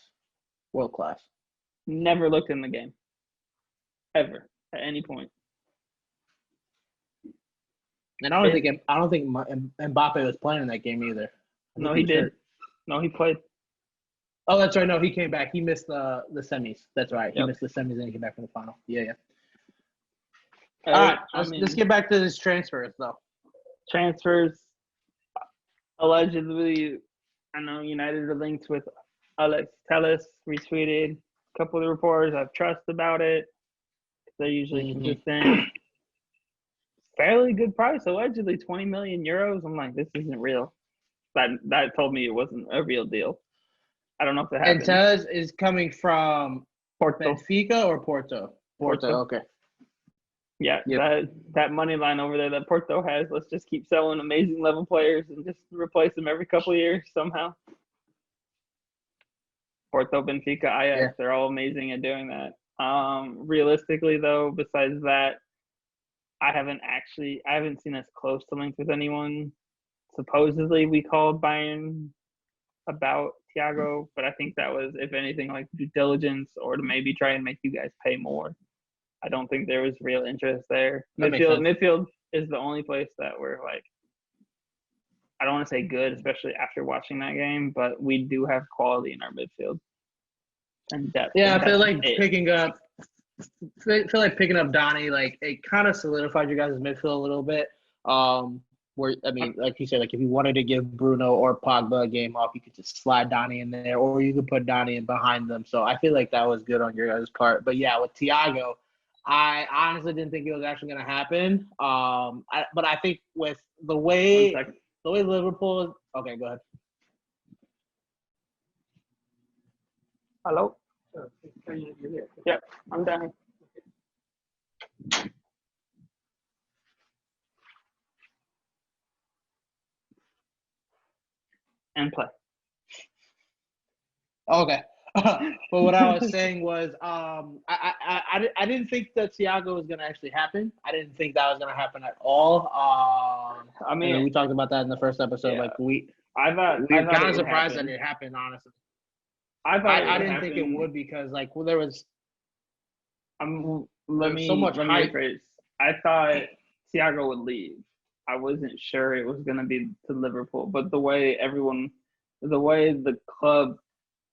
Never looked in the game. Ever. At any point. And I don't think Mbappe was playing in that game either. No, he did. No, he played. Oh, that's right. No, he came back. He missed the semis. That's right. He missed the semis and he came back from the final. Yeah. All right. Let's get back to his transfers, though. Transfers. Allegedly, I know United are linked with Alex Telles. Retweeted a couple of the reporters I've trust about it. They're usually consistent. Fairly good price. Allegedly 20 million euros. I'm like, this isn't real. That told me it wasn't a real deal. I don't know if that happened. And Telles is coming from Porto. Benfica or Porto? Porto. Okay. Yeah, that money line over there that Porto has, let's just keep selling amazing level players and just replace them every couple of years somehow. Porto, Benfica, Ajax, they're all amazing at doing that. Realistically, though, besides that, I haven't seen us close to linked with anyone. Supposedly, we called Bayern about Thiago, but I think that was, if anything, like due diligence or to maybe try and make you guys pay more. I don't think there was real interest there. Midfield is the only place that we're like, I don't want to say good, especially after watching that game, but we do have quality in our midfield and depth. Yeah, I feel like picking up Donnie, like it kind of solidified you guys' midfield a little bit. Where I mean, like you said, like if you wanted to give Bruno or Pogba a game off, you could just slide Donnie in there, or you could put Donnie in behind them. So I feel like that was good on your guys' part. But yeah, with Thiago, I honestly didn't think it was actually going to happen. But I think with the way Liverpool. Okay, go ahead. Hello. Yeah, I'm done. And play. Okay. But what I was saying was, I didn't think that Thiago was going to actually happen. I didn't think that was going to happen at all. I mean, we talked about that in the first episode. Yeah. Like we're kind of surprised that it happened. Honestly, I didn't think it would because there was. So much hype. I thought Thiago would leave. I wasn't sure it was going to be to Liverpool, but the way the club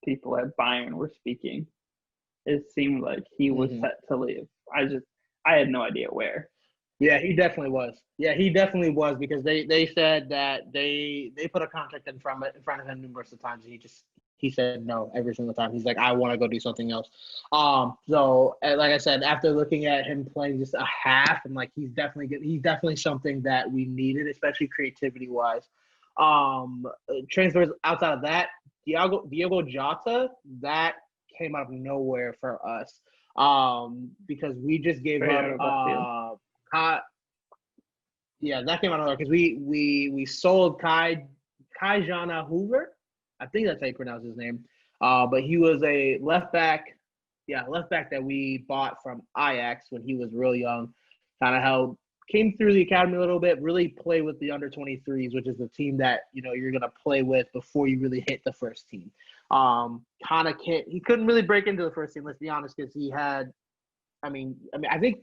people at Bayern were speaking, it seemed like he was set to leave. I had no idea where. Yeah, he definitely was. Because they said that they put a contract in front of him numerous of times and he just he said no every single time. He's like, I want to go do something else. So like I said, after looking at him playing just a half, I'm like, he's definitely something that we needed, especially creativity wise. Transfers outside of that, Diogo Jota, that came out of nowhere for us. Because we just gave up. Yeah, that came out of nowhere because we sold Kai Jana Hoover. I think that's how you pronounce his name. But he was a left back that we bought from Ajax when he was real young. Kind of came through the academy a little bit, really played with the under 23s, which is the team that you're gonna play with before you really hit the first team. He couldn't really break into the first team, let's be honest, because he had I think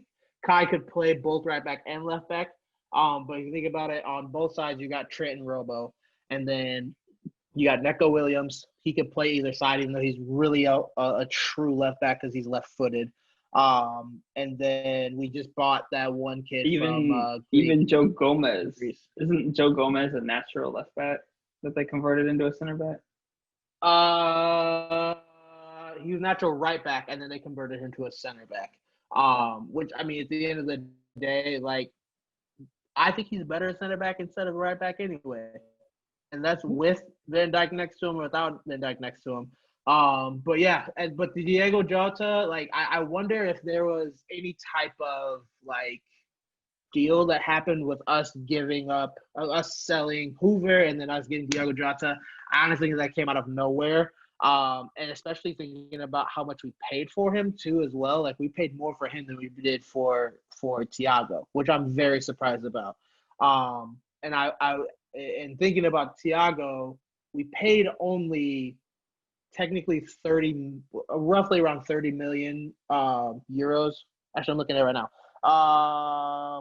Kai could play both right back and left back. But if you think about it, on both sides you got Trent and Robo, and then you got Neco Williams. He could play either side, even though he's really a true left back because he's left-footed. And then we just bought that one kid even Joe Gomez. Isn't Joe Gomez a natural left back that they converted into a center back? He was natural right back, and then they converted him to a center back. Which at the end of the day, like, I think he's better at center back instead of right back anyway. And that's with Van Dijk next to him or without Van Dijk next to him. But the Diego Jota, like, I wonder if there was any type of, like, deal that happened with us selling Hoover and then us getting Diego Jota. I honestly think that came out of nowhere. And especially thinking about how much we paid for him too as well. Like, we paid more for him than we did for Thiago, which I'm very surprised about. And thinking about Thiago, we paid only technically roughly around 30 million euros. Actually, I'm looking at it right now.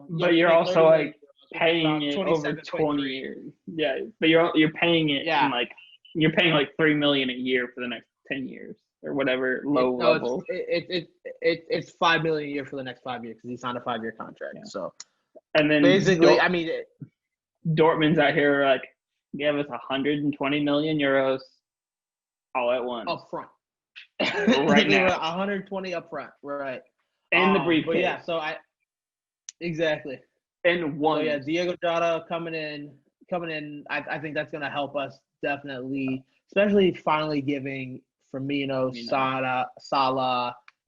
But you're also like paying it over 20 years. Yeah, but you're paying it in like you're paying like 3 million a year for the next 10 years or whatever level. It's 5 million a year for the next 5 years because he signed a 5-year contract. Yeah. So, and then basically, Dortmund's out here like, give us 120 million euros all at once. Up front. Right now. 120 up front. Right. And the briefcase. But yeah, exactly. And one. So yeah, Diego Jota coming in. I think that's going to help us definitely, especially finally giving Firmino, Salah,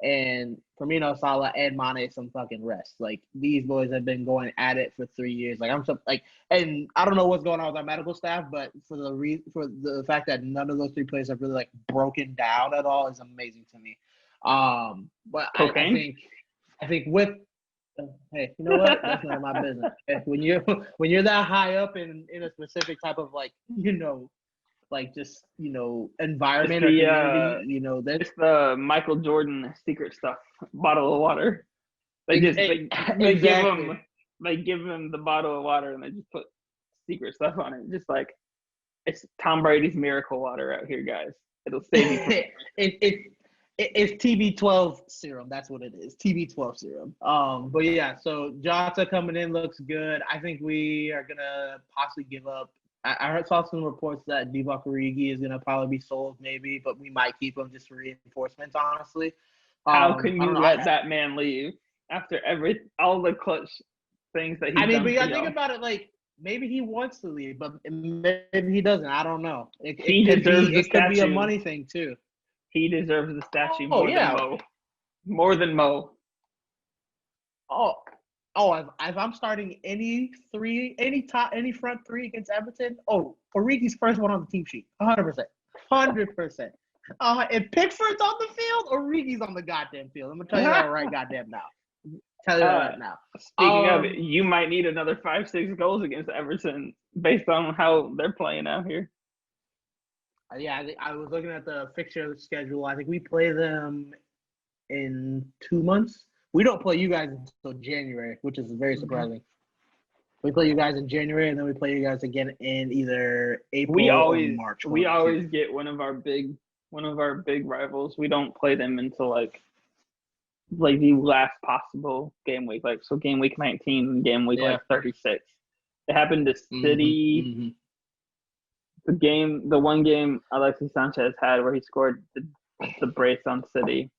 and Mane some fucking rest. Like, these boys have been going at it for 3 years. Like, and I don't know what's going on with our medical staff, but for the fact that none of those three players have really like broken down at all is amazing to me. But I think with hey, you know what? That's none of my business. When you're that high up in a specific type of environment or community, it's the Michael Jordan secret stuff bottle of water. They give him the bottle of water and they just put secret stuff on it. Just like, it's Tom Brady's miracle water out here, guys. It'll save you. It's TB12 serum. That's what it is. TB12 serum. But yeah, so Jota coming in looks good. I think we are gonna possibly give up. I saw some reports that Divock Origi is gonna probably be sold, maybe, but we might keep him just for reinforcements. Honestly, how can you let that man leave after all the clutch things that he's done? But you gotta think about it. Like, maybe he wants to leave, but maybe he doesn't. I don't know. It could be a money thing too. He deserves the statue more than Mo. If I'm starting any front three against Everton, Origi's first one on the team sheet, 100%. If Pickford's on the field, Origi's on the goddamn field. I'm gonna tell you that right goddamn now. Speaking of it, you might need another 5-6 goals against Everton based on how they're playing out here. Yeah, I was looking at the fixture schedule. I think we play them in 2 months. We don't play you guys until January, which is very surprising. We play you guys in January, and then we play you guys again in either April or March. We always get one of our big rivals. We don't play them until like the last possible game week. Like, so game week 19 and game week 36. It happened to City. the one game Alexis Sanchez had where he scored the brace on City,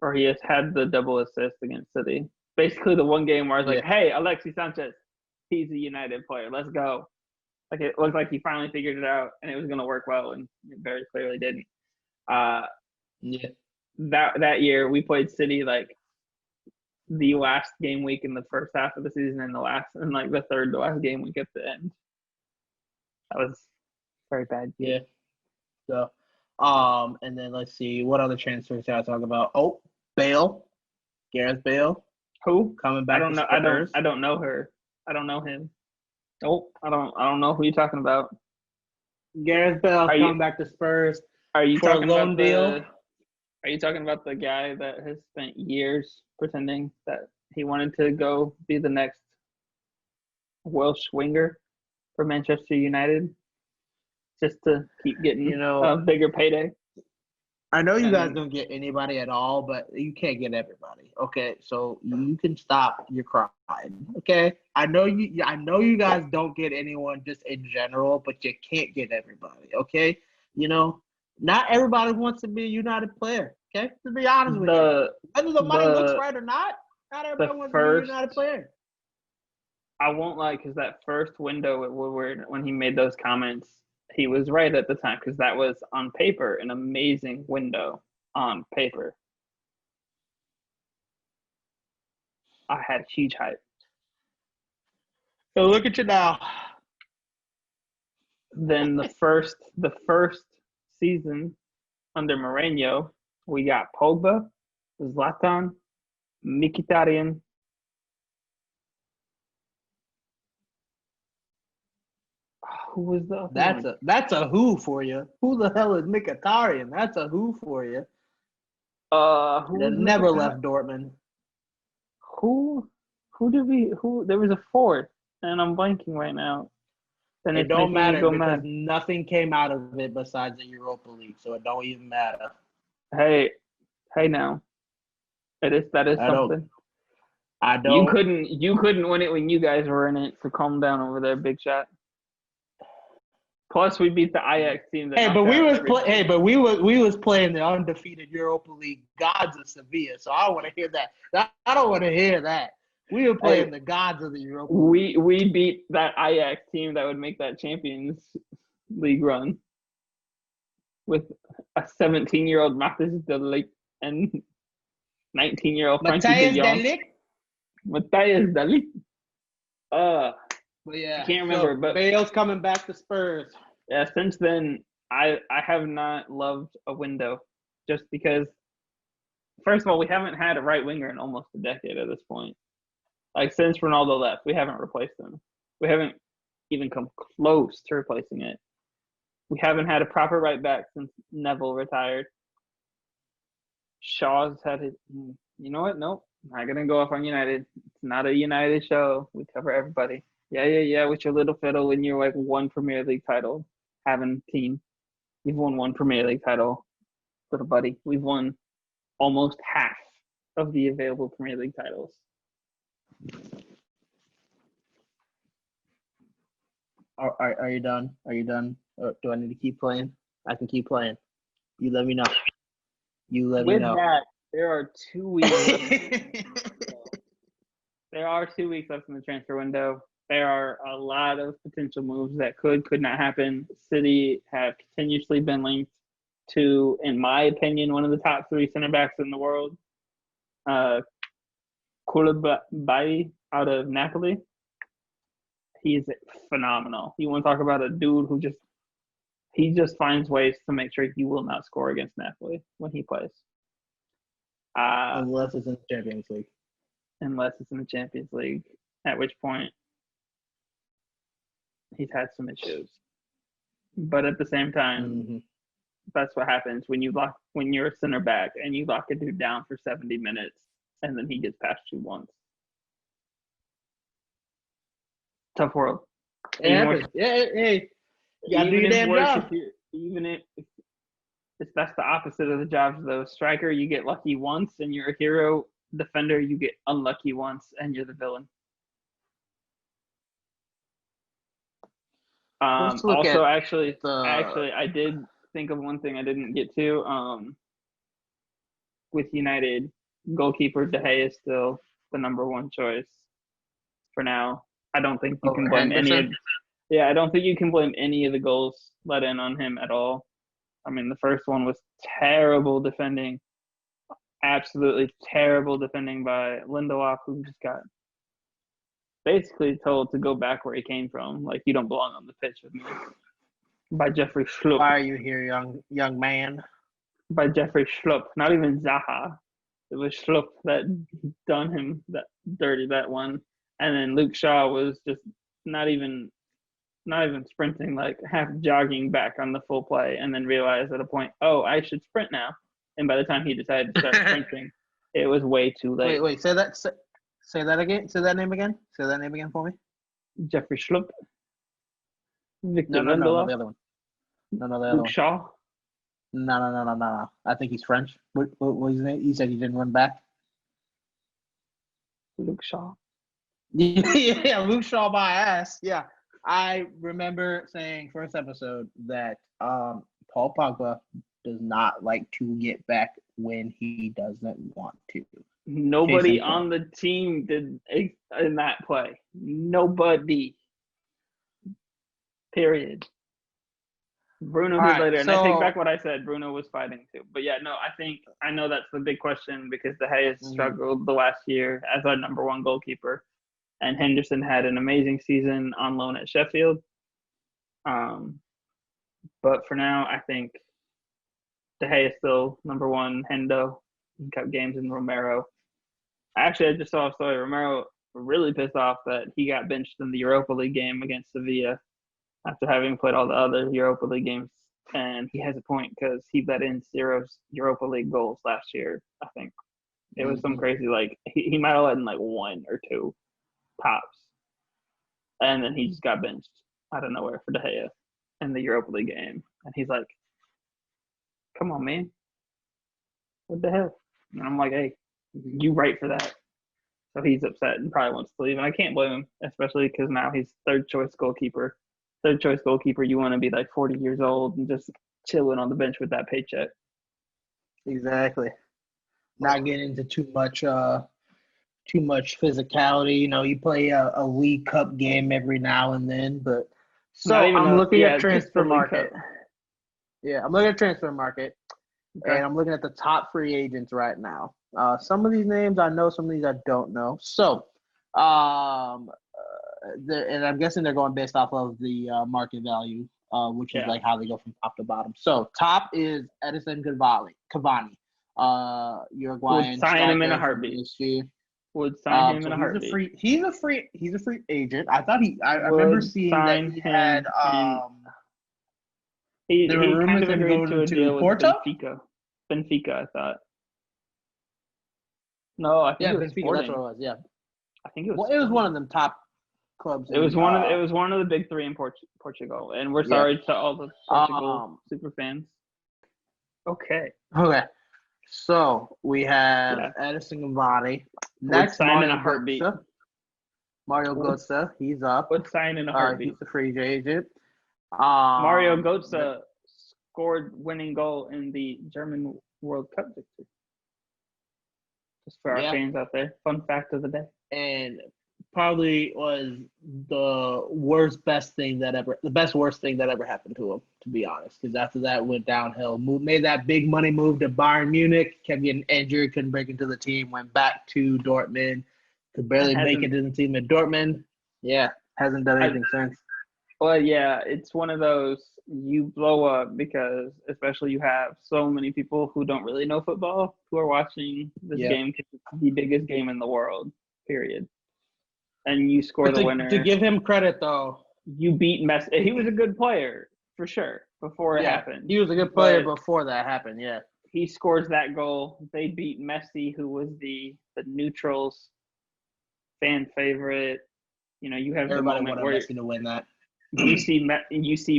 or he has had the double assist against City. Basically, the one game where I was like, "Hey, Alexis Sanchez, he's a United player. Let's go." Like it looked like he finally figured it out, and it was going to work well, and it very clearly didn't. That year we played City like the last game week in the first half of the season, and like the third to last game week at the end. That was very bad. Yeah. So, and then let's see what other transfers did I talk about? Oh, Gareth Bale. Who coming back? I don't know. I don't know her. I don't know him. Oh, I don't know who you're talking about. Gareth Bale coming back to Spurs. Are you for talking a loan about deal? Are you talking about the guy that has spent years pretending that he wanted to go be the next Welsh winger for Manchester United, just to keep getting a bigger payday? I know you guys don't get anybody at all, but you can't get everybody. Okay, so you can stop your crying. Okay, I know you guys don't get anyone just in general, but you can't get everybody. Okay, not everybody wants to be a United player. Okay, to be honest with you, whether the money looks right or not everybody wants to be a United player. I won't lie, because that first window at Woodward, when he made those comments, he was right at the time, because that was on paper an amazing window on paper. I had huge hype. So look at you now. Then the first season under Mourinho, we got Pogba, Zlatan, Mkhitaryan. Who was the? That's a who for you. Who the hell is Mkhitaryan? That's a who for you. Who never left Dortmund. Who there was a fourth, and I'm blanking right now. And it don't matter because nothing came out of it besides the Europa League, so it don't even matter. Hey now. That is something. I don't. You couldn't win it when you guys were in it, so calm down over there, big shot. Plus, we beat the Ajax team. But we was playing the undefeated Europa League gods of Sevilla, so I don't want to hear that. I don't want to hear that. We were playing the gods of the Europa League. We beat that Ajax team that would make that Champions League run with a 17-year-old Mathis de Ligt and 19-year-old Frankie de Jong. Matthias de Ligt. But yeah, I can't remember. But Bale's coming back to Spurs. Yeah, since then, I have not loved a window, just because, first of all, we haven't had a right winger in almost a decade at this point. Like, since Ronaldo left, we haven't replaced him. We haven't even come close to replacing it. We haven't had a proper right back since Neville retired. Shaw's had his. You know what? Nope. I'm not going to go off on United. It's not a United show. We cover everybody. Yeah, with your little fiddle and your, one Premier League title having team. We've won one Premier League title, little buddy. We've won almost half of the available Premier League titles. Are you done? Are you done? Or do I need to keep playing? I can keep playing. You let me know. Me know. With that, there are 2 weeks. There are 2 weeks left in the transfer window. There are a lot of potential moves that could not happen. City have continuously been linked to, in my opinion, one of the top 3 center backs in the world. Koulibaly out of Napoli. He's phenomenal. You want to talk about a dude who just finds ways to make sure he will not score against Napoli when he plays. Unless it's in the Champions League. Unless it's in the Champions League, at which point he's had some issues. But at the same time, that's what happens when you're a center back and you lock a dude down for 70 minutes and then he gets past you once. Tough world. Hey, you gotta do your damn job. Even if that's the opposite of the jobs, though. Striker, you get lucky once and you're a hero. Defender, you get unlucky once and you're the villain. Let's look Also, at actually, the. I did think of one thing I didn't get to. With United, goalkeeper De Gea is still the number one choice for now. I don't think you can Over blame any of. Henderson. Yeah, I don't think you can blame any of the goals let in on him at all. I mean, the first one was terrible defending, absolutely terrible defending by Lindelof, who just got basically told to go back where he came from. Like, you don't belong on the pitch with me. By Jeffrey Schlupp. Why are you here, young man? By Jeffrey Schlupp. Not even Zaha. It was Schlupp that done him that dirty, that one. And then Luke Shaw was just not even sprinting, like half jogging back on the full play, and then realized at a point, oh, I should sprint now. And by the time he decided to start sprinting, it was way too late. Wait, say that again. Say that name again. Say that name again for me. Jeffrey Schlupp. Victor No, Lindelof. the other one. No, the other Luke one. Shaw. No. I think he's French. What was his name? You said he didn't run back. Luke Shaw. Yeah, Luke Shaw by ass. Yeah, I remember saying first episode that Paul Pogba does not like to get back when he doesn't want to. Nobody on the team did in that play. Nobody. Period. Bruno did later, and I take back what I said. Bruno was fighting too. But yeah, no, I know that's the big question because De Gea has struggled the last year as our number one goalkeeper. And Henderson had an amazing season on loan at Sheffield. But for now, I think De Gea is still number one. Hendo, Cup games, and Romero. Actually, I just saw a story. Romero really pissed off that he got benched in the Europa League game against Sevilla after having played all the other Europa League games. And he has a point because he let in 0 Europa League goals last year, I think. It was some crazy, like, he might have let in like 1 or 2 tops. And then he just got benched out of nowhere for De Gea in the Europa League game. And he's like, come on, man. What the hell? And I'm like, hey, you right for that. So he's upset and probably wants to leave. And I can't blame him, especially because now he's third choice goalkeeper. Third choice goalkeeper, you want to be like 40 years old and just chilling on the bench with that paycheck. Exactly. Not getting into too much physicality. You know, you play a League Cup game every now and then, but so I'm looking at transfer market. Yeah, I'm looking at transfer market, and I'm looking at the top free agents right now. Some of these names I know, some of these I don't know. So, and I'm guessing they're going based off of the market value, which is like how they go from top to bottom. So, top is Edison Cavani, Uruguayan. Would sign him in a heartbeat. Would sign him in a heartbeat. He's a free agent. I thought I remember seeing that he had he kind of agreed to a deal with Porto? Benfica, I thought. No, I think it was Benfica. Sporting. That's what it was. Yeah, I think it was. Well, it was one of them top clubs. It was one of the big 3 in Portugal, and we're sorry to all the Portugal super fans. Okay. So we have Edison Cavani. Next, sign in a heartbeat. Mario Götze, he's up. Would sign in a heartbeat. He's a free agent. Mario Götze scored winning goal in the German World Cup victory. Just for our fans out there, fun fact of the day. And probably was the worst thing that ever happened to him, to be honest. Because after that went downhill. Made that big money move to Bayern Munich, kept getting injured, couldn't break into the team, went back to Dortmund, could barely make it to the team at Dortmund. Yeah, hasn't done anything since. Well, yeah, it's one of those you blow up because especially you have so many people who don't really know football who are watching this game because it's the biggest game in the world, period. And you score the winner. To give him credit, though. You beat Messi. He was a good player, for sure, before it happened. He was a good player before that happened, yeah. He scores that goal. They beat Messi, who was the neutrals' fan favorite. You know, you have everybody the moment where Messi to win that. You see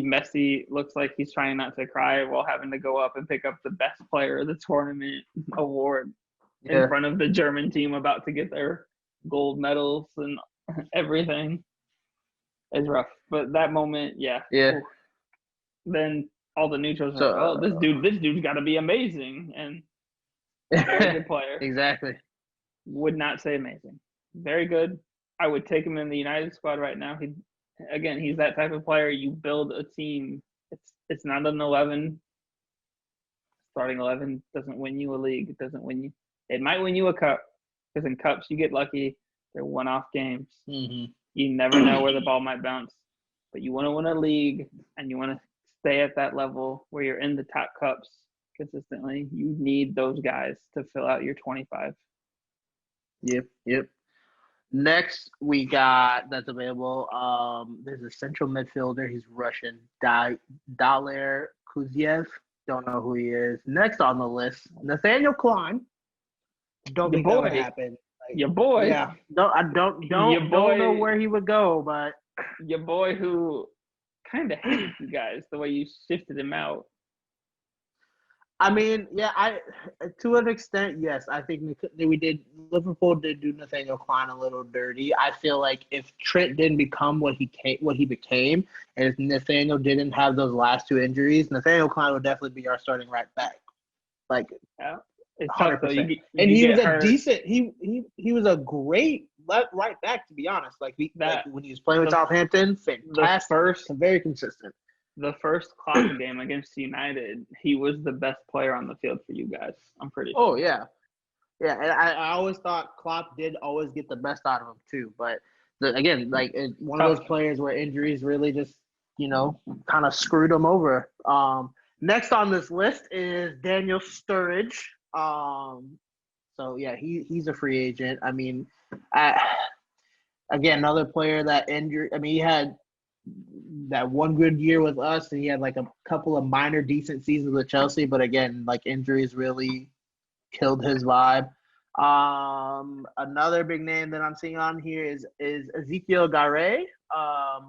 Messi looks like he's trying not to cry while having to go up and pick up the best player of the tournament award in front of the German team about to get their gold medals and everything. It's rough. But that moment, yeah. Yeah. Ooh. Then all the neutrals are So, like, oh, this dude's got to be amazing. And very good player. Exactly. Would not say amazing. Very good. I would take him in the United squad right now. He's that type of player. You build a team. It's not an 11. Starting 11 doesn't win you a league. It doesn't win you. It might win you a cup because in cups you get lucky. They're one-off games. Mm-hmm. You never know where the ball might bounce. But you want to win a league and you want to stay at that level where you're in the top cups consistently. You need those guys to fill out your 25. Yep. Next, we got that's available. There's a central midfielder. He's Russian. Daler Kuzyev. Don't know who he is. Next on the list, Nathaniel Klein. Don't think that would happen. Your boy. Yeah. Don't know where he would go, but your boy who kind of hates you guys the way you shifted him out. I mean, yeah, to an extent, yes. I think Liverpool did do Nathaniel Klein a little dirty. I feel like if Trent didn't become what he became, and if Nathaniel didn't have those last two injuries, Nathaniel Klein would definitely be our starting right back. Like, yeah, it's 100%. And he was a decent. He was a great right back, to be honest. Like when he was playing with Southampton, fantastic, very consistent. The first Klopp game against United, he was the best player on the field for you guys. I'm pretty sure. Oh, yeah. Yeah, and I always thought Klopp did always get the best out of him, too. But, again, like one of those players where injuries really just, kind of screwed him over. Next on this list is Daniel Sturridge. So, yeah, he's a free agent. I mean, again, another player that injured – I mean, he had – that one good year with us, and he had like a couple of minor decent seasons with Chelsea, but again, like injuries really killed his vibe. Another big name that I'm seeing on here is Ezekiel Garay,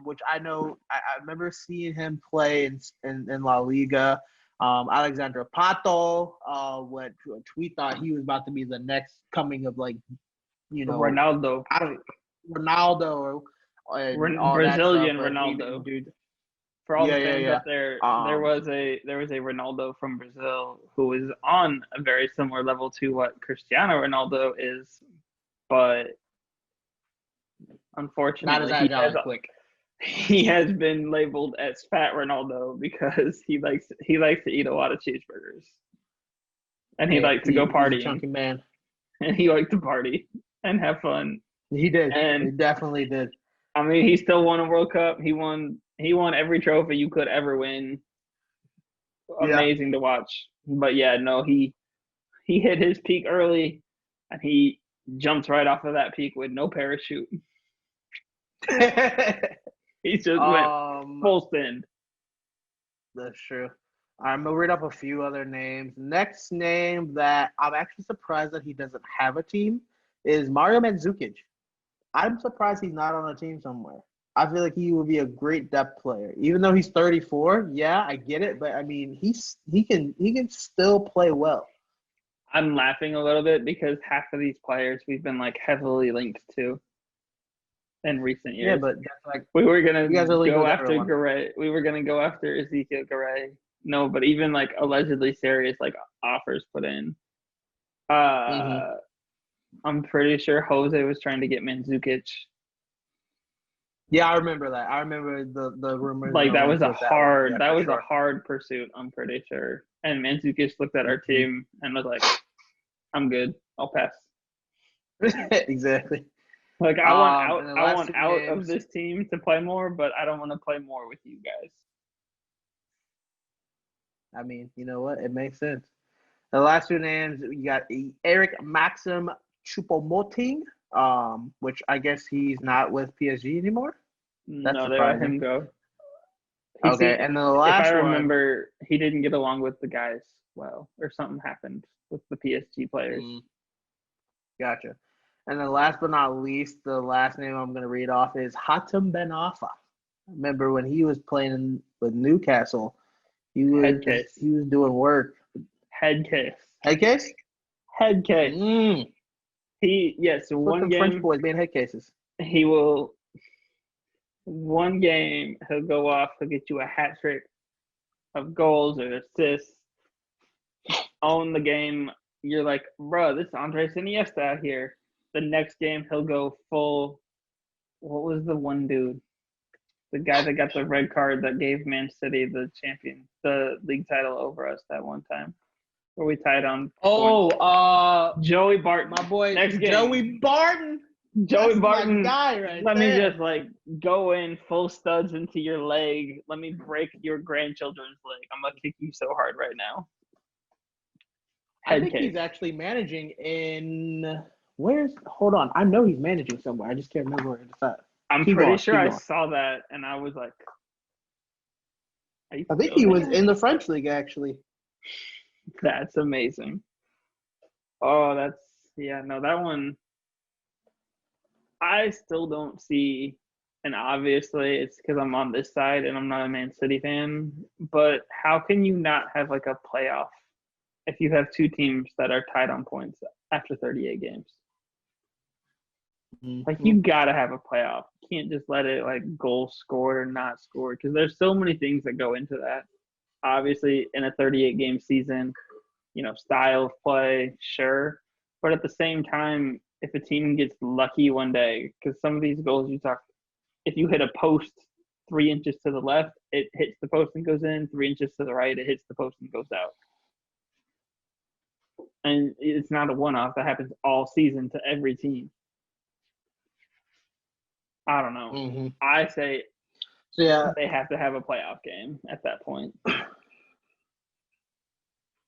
which I know I remember seeing him play in La Liga. Alexandre Pato, what we thought he was about to be the next coming of Ronaldo. Ronaldo. Brazilian Ronaldo, dude. For all the fans out there, there was a Ronaldo from Brazil who was on a very similar level to what Cristiano Ronaldo is, but unfortunately, he has been labeled as Fat Ronaldo because he likes to eat a lot of cheeseburgers, and he likes to go partying. He's a chunky man, and he liked to party and have fun. He did. He definitely did. I mean, he still won a World Cup. He won every trophy you could ever win. Amazing to watch. But yeah, no, he hit his peak early, and he jumped right off of that peak with no parachute. He just went full send. That's true. I'm going to read up a few other names. Next name that I'm actually surprised that he doesn't have a team is Mario Mandzukic. I'm surprised he's not on a team somewhere. I feel like he would be a great depth player. Even though he's 34, yeah, I get it, but I mean, he can still play well. I'm laughing a little bit because half of these players we've been like heavily linked to in recent years. Yeah, but that's like we were gonna go after Garay. We were gonna go after Ezekiel Garay. No, but even like allegedly serious like offers put in. I'm pretty sure Jose was trying to get Mandzukic. Yeah, I remember that. I remember the rumors. Like that was a hard pursuit. I'm pretty sure. And Mandzukic looked at our team and was like, "I'm good. I'll pass." Exactly. Like I want out of this team to play more, but I don't want to play more with you guys. I mean, you know what? It makes sense. The last two names, you got Eric Maxim Choupo-Moting, which I guess he's not with PSG anymore. That's no, they let him go. And the last if I remember, he didn't get along with the guys well, or something happened with the PSG players. Gotcha. And then last but not least, the last name I'm going to read off is Hatem Ben Arfa. Remember when he was playing with Newcastle, he was doing work. Head case. So one game. French boys being head cases. He will. one game he'll go off, he'll get you a hat trick of goals or assists, own the game. You're like, bro, this is Andres Iniesta out here. The next game he'll go full. What was the one dude? The guy that got the red card that gave Man City the league title over us that one time, where we tied on. Joey Barton, my boy, next game. Joey Barton. Joey That's Barton, my guy right let there. me just like go in full studs into your leg. Let me break your grandchildren's leg. I'm gonna kick you so hard right now. I think he's actually managing in hold on. I know he's managing somewhere. I just can't remember where it's at. I'm pretty sure I saw that and I was like, I think he was in the French league actually. That's amazing. Oh, that one I still don't see, and obviously it's because I'm on this side and I'm not a Man City fan, but how can you not have like a playoff if you have two teams that are tied on points after 38 games? Mm-hmm. Like, you got to have a playoff. You can't just let it like goal scored or not scored, because there's so many things that go into that. Obviously, in a 38-game season, style of play, sure. But at the same time, if a team gets lucky one day, because some of these goals if you hit a post 3 inches to the left, it hits the post and goes in. 3 inches to the right, it hits the post and goes out. And it's not a one-off. That happens all season to every team. I don't know. Mm-hmm. I say they have to have a playoff game at that point.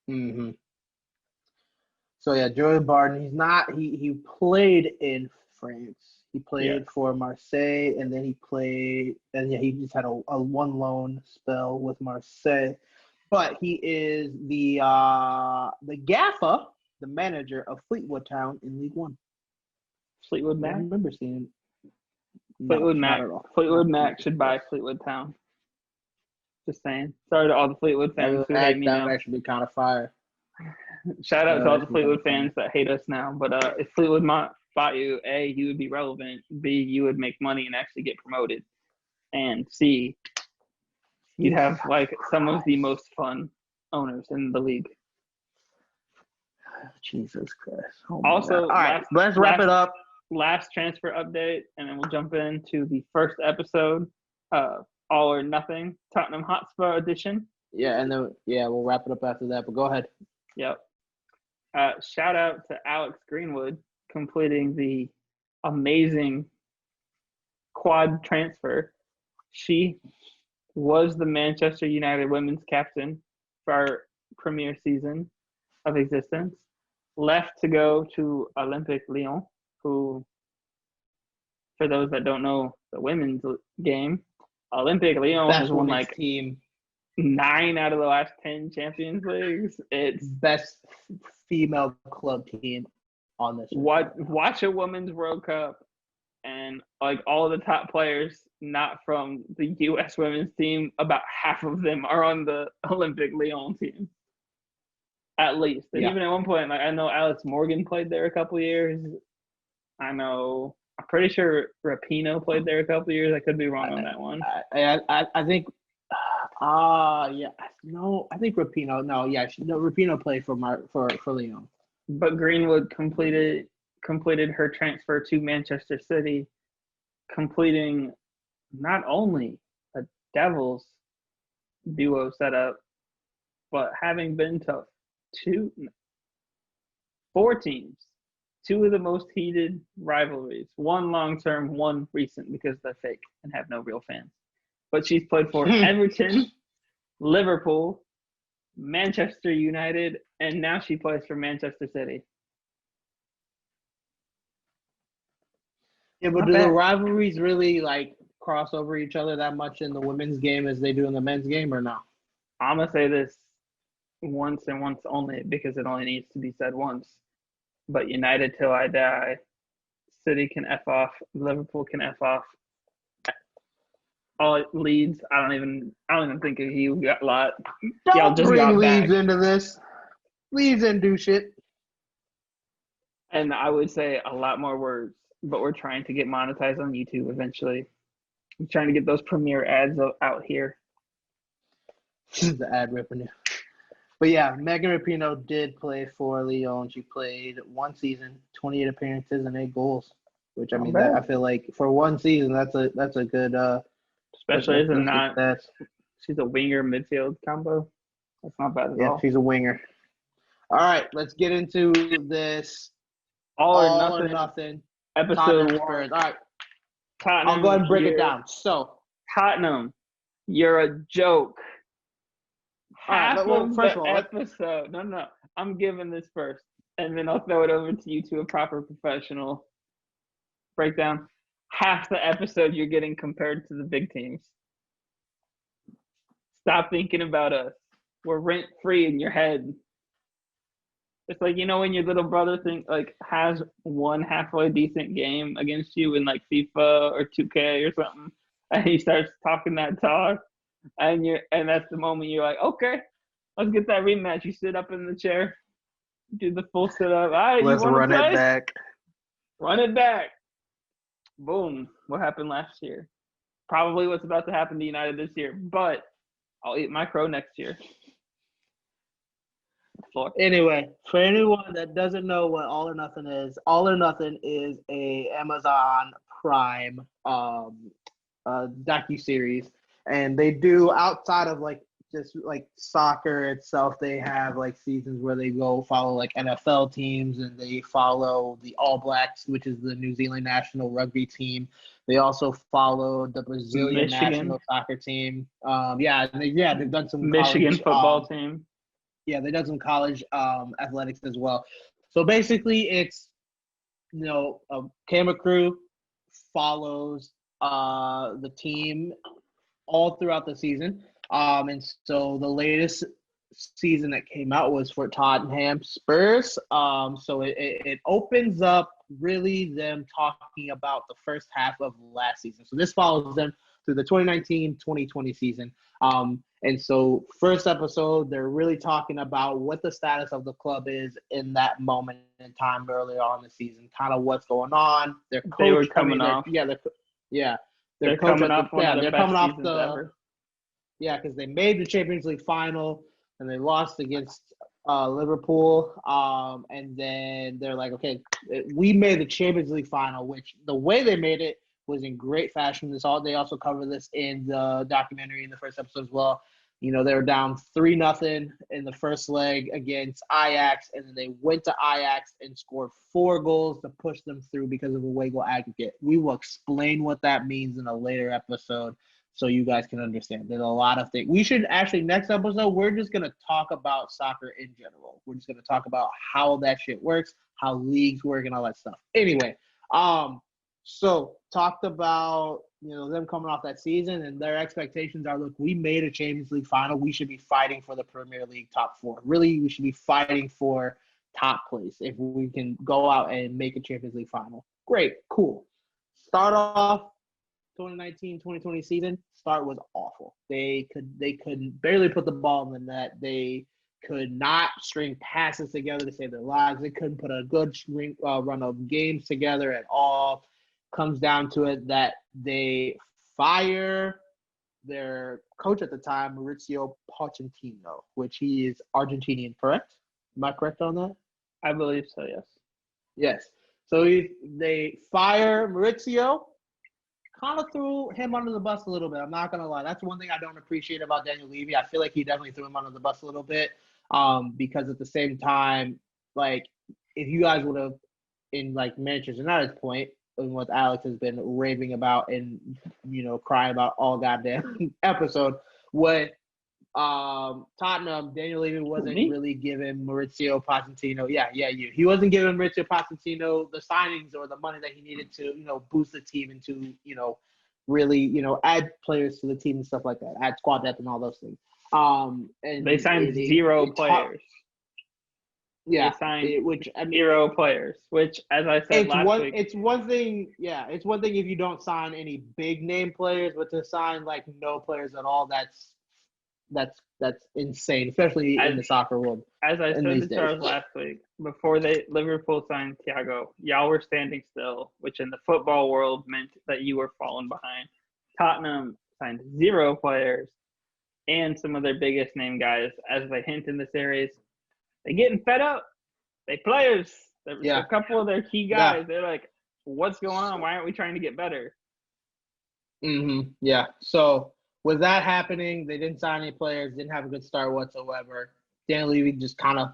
Mm-hmm. So yeah, Joey Barton. He played in France. He played for Marseille, and then he just had a one loan spell with Marseille. But he is the gaffer, the manager of Fleetwood Town in League One. Fleetwood Mac? I remember seeing him. Fleetwood Mac. Fleetwood Mac should buy Fleetwood Town. Just saying. Sorry to all the Fleetwood fans who hate me now. That would actually be kind of fire. Shout out to all the Fleetwood fans that hate us now. But if Fleetwood bought you, A, you would be relevant. B, you would make money and actually get promoted. And C, you'd have like some of the most fun owners in the league. Jesus Christ. Also, all right, let's wrap it up. Last transfer update, and then we'll jump into the first episode of All or Nothing, Tottenham Hotspur edition. Yeah, and then we'll wrap it up after that. But go ahead. Yep. Shout out to Alex Greenwood completing the amazing quad transfer. She was the Manchester United women's captain for our premier season of existence. Left to go to Olympique Lyon, who, for those that don't know the women's game, Olympique Lyon has won like 9 out of the last 10 Champions Leagues. It's best female club team on this. Watch a women's World Cup, and like all the top players, not from the U.S. women's team, about half of them are on the Olympique Lyon team. At least. And even at one point, like, I know Alex Morgan played there a couple of years. I'm pretty sure Rapinoe played there a couple of years. I could be wrong on that one. I think I think Rapinoe. Rapinoe played for Lyon. But Greenwood completed her transfer to Manchester City, completing not only a Devils duo setup, but having been to 4 teams, 2 of the most heated rivalries, 1 long-term, 1 recent because they're fake and have no real fans. But she's played for Everton, Liverpool, Manchester United, and now she plays for Manchester City. Yeah, but do the rivalries really like cross over each other that much in the women's game as they do in the men's game, or no? I'm gonna say this once and once only, because it only needs to be said once. But United till I die. City can F off. Liverpool can F off. All Leeds, I don't even think he got a lot. Don't bring Leeds into this. Leeds didn't do shit. And I would say a lot more words, but we're trying to get monetized on YouTube eventually. I'm trying to get those premiere ads out here. The ad revenue. But yeah, Megan Rapinoe did play for Lyon. She played one season, 28 appearances and 8 goals. Which I mean, that, I feel like for one season, that's a good. Especially as she's a winger midfield combo. That's not bad at all. Yeah, she's a winger. All right, let's get into this all or nothing episode 1. All right, Tottenham, I'll go ahead and break it down. So Tottenham, you're a joke. Half of the episode. No. I'm giving this first, and then I'll throw it over to you to a proper professional breakdown. Half the episode you're getting compared to the big teams. Stop thinking about us. We're rent free in your head. It's like, you know, when your little brother has one halfway decent game against you in like FIFA or 2K or something, and he starts talking that talk, and that's the moment you're like, okay, let's get that rematch. You sit up in the chair, do the full sit up. All right, let's run it back. Run it back. Boom. What happened last year? Probably what's about to happen to United this year, but I'll eat my crow next year. Anyway, for anyone that doesn't know what All or Nothing is a Amazon Prime docuseries, and they do, outside of just soccer itself, they have seasons where they go follow NFL teams, and they follow the All Blacks, which is the New Zealand national rugby team. They also follow the Brazilian national soccer team. They've done some Michigan football team. Yeah, they've done some college athletics as well. So basically, it's a camera crew follows the team all throughout the season. And so the latest season that came out was for Tottenham Spurs. So it opens up really them talking about the first half of last season. So this follows them through the 2019-2020 season. And so first episode, they're really talking about what the status of the club is in that moment in time earlier on in the season, kind of what's going on. Their coach, they were coming off. They're coming off one of the best seasons ever. Yeah, because they made the Champions League final and they lost against Liverpool. And then they're like, okay, we made the Champions League final, which the way they made it was in great fashion. They also cover this in the documentary in the first episode as well. They were down 3-0 in the first leg against Ajax, and then they went to Ajax and scored 4 goals to push them through because of a away goal aggregate. We will explain what that means in a later episode so you guys can understand. There's a lot of things. We should actually, next episode, we're just going to talk about soccer in general. We're just going to talk about how that shit works, how leagues work, and all that stuff. Anyway, so talked about, them coming off that season, and their expectations are, look, we made a Champions League final. We should be fighting for the Premier League top 4. Really, we should be fighting for top place if we can go out and make a Champions League final. Great, cool. Start off 2019-2020 season. Start was awful. They couldn't barely put the ball in the net. They could not string passes together to save their lives. They couldn't put a good run of games together at all. Comes down to it that they fire their coach at the time, Maurizio Pochettino, which he is Argentinian, correct? Am I correct on that? I believe so, yes. Yes. So they fire Maurizio, kind of threw him under the bus a little bit. I'm not going to lie. That's one thing I don't appreciate about Daniel Levy. I feel like he definitely threw him under the bus a little bit because at the same time, if you guys would have, in Manchester United's point, and what Alex has been raving about and, crying about all goddamn episode, what Tottenham, Daniel Levy wasn't really giving Maurizio Pochettino. He wasn't giving Maurizio Pochettino the signings or the money that he needed to, boost the team and to, really, add players to the team and stuff like that, add squad depth and all those things. And they signed 0 players. Yeah, zero players. Which, as I said last week, it's one thing. Yeah, it's one thing if you don't sign any big name players, but to sign no players at all, that's insane, especially in the soccer world. As I said to Charles last week, before Liverpool signed Thiago, y'all were standing still, which in the football world meant that you were falling behind. Tottenham signed 0 players and some of their biggest name guys, as they hint in the series. They getting fed up. They players. A couple of their key guys. They're like, what's going on? Why aren't we trying to get better? Yeah. So with that happening, they didn't sign any players, didn't have a good start whatsoever. Dan Levy just kind of,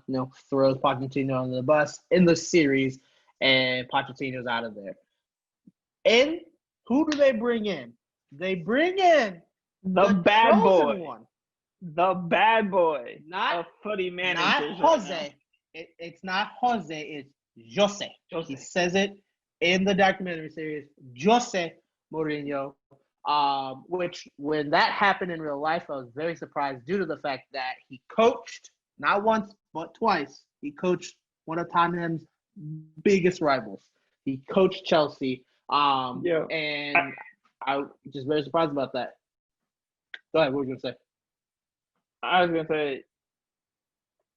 throws Pochettino under the bus in the series, and Pochettino's out of there. And who do they bring in? They bring in the bad boy. One. The bad boy. Not a footy manager. Not Jose. It's not Jose. It's Jose. He says it in the documentary series. Jose Mourinho. Which when that happened in real life, I was very surprised due to the fact that he coached not once but twice. He coached one of Tottenham's biggest rivals. He coached Chelsea. And I was just very surprised about that. Go ahead. What were you gonna say? I was gonna say,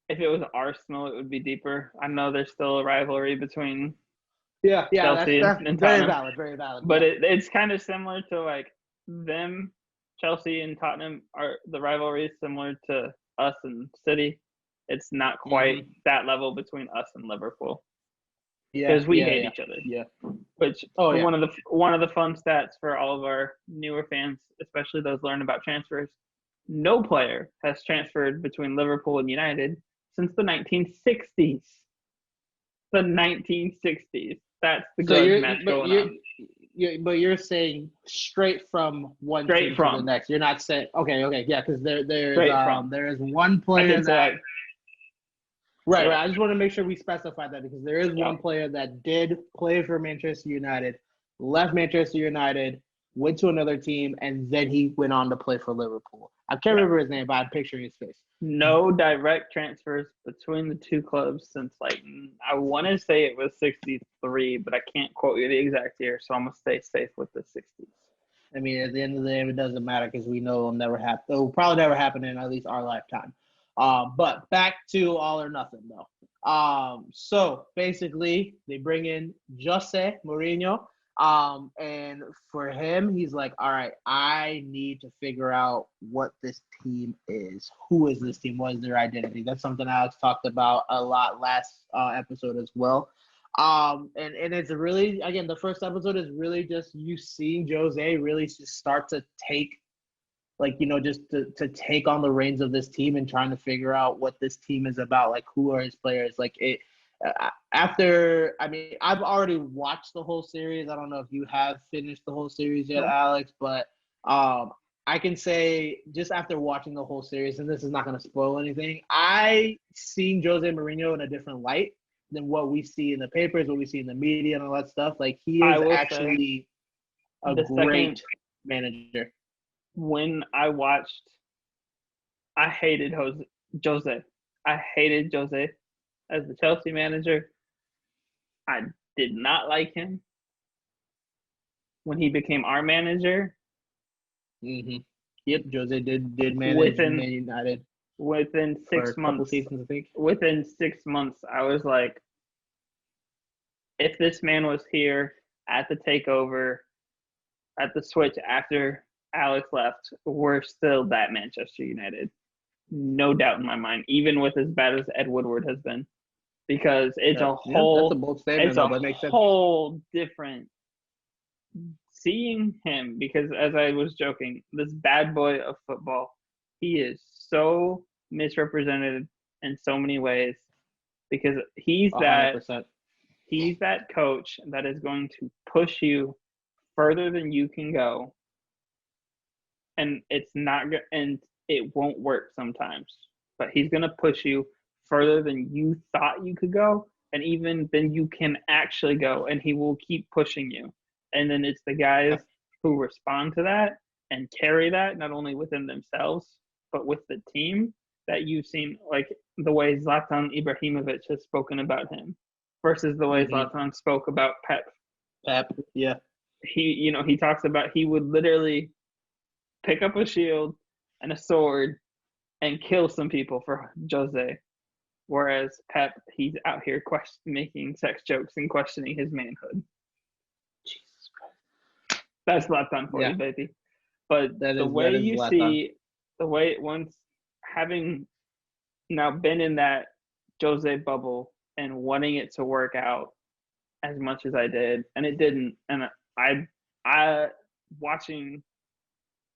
if it was Arsenal, it would be deeper. I know there's still a rivalry between Chelsea and Tottenham. Very valid. But it's kind of similar to like them, Chelsea and Tottenham are the rivalry is similar to us and City. It's not quite that level between us and Liverpool. Because we hate each other. Yeah. Which one of the fun stats for all of our newer fans, especially those learning about transfers, no player has transferred between Liverpool and United since the 1960s. The 1960s. That's the grudge match going on. But you're saying straight from one team to the next. You're not saying because there is one player that. Right. I just want to make sure we specify that because there is one player that did play for Manchester United, left Manchester United, went to another team, and then he went on to play for Liverpool. I can't remember his name, but I'm picturing his face. No direct transfers between the two clubs since, I want to say it was 63, but I can't quote you the exact year, so I'm going to stay safe with the 60s. I mean, at the end of the day, it doesn't matter because we know it'll never happen. It'll probably never happen in at least our lifetime. But back to All or Nothing, though. So basically, they bring in Jose Mourinho. And for him, he's like, all right, I need to figure out what this team is. Who is this team? What is their identity? That's something Alex talked about a lot last episode as well. And it's really, again, the first episode is really just you seeing Jose really just start to take, just to take on the reins of this team and trying to figure out what this team is about. Like, who are his players? I've already watched the whole series. I don't know if you have finished the whole series yet, Alex, but I can say just after watching the whole series, and this is not going to spoil anything, I seen Jose Mourinho in a different light than what we see in the papers, what we see in the media and all that stuff. Like, he is actually a great manager. When I watched, I hated Jose. I hated Jose as the Chelsea manager. I did not like him. When he became our manager. Yep, Jose did manage United. Within 6 months, seasons, I think. Within 6 months, I was like, if this man was here at the takeover, at the switch after Alex left, we're still that Manchester United. No doubt in my mind, even with as bad as Ed Woodward has been. Because it's a whole, that's a bold statement, it's that makes sense. Whole different seeing him. Because as I was joking, this bad boy of football, he is so misrepresented in so many ways. Because he's 100%. He's that coach that is going to push you further than you can go, and it's not good, and it won't work sometimes. But he's going to push you further than you thought you could go, and even than you can actually go, and he will keep pushing you. And then it's the guys who respond to that and carry that, not only within themselves, but with the team, that you've seen, like the way Zlatan Ibrahimovic has spoken about him versus the way Zlatan spoke about Pep. Yeah. He talks about he would literally pick up a shield and a sword and kill some people for Jose. Whereas Pep, he's out here making sex jokes and questioning his manhood. Jesus Christ. That's Zlatan for you, baby. But the way you see, the way once having now been in that Jose bubble and wanting it to work out as much as I did, and it didn't. And I watching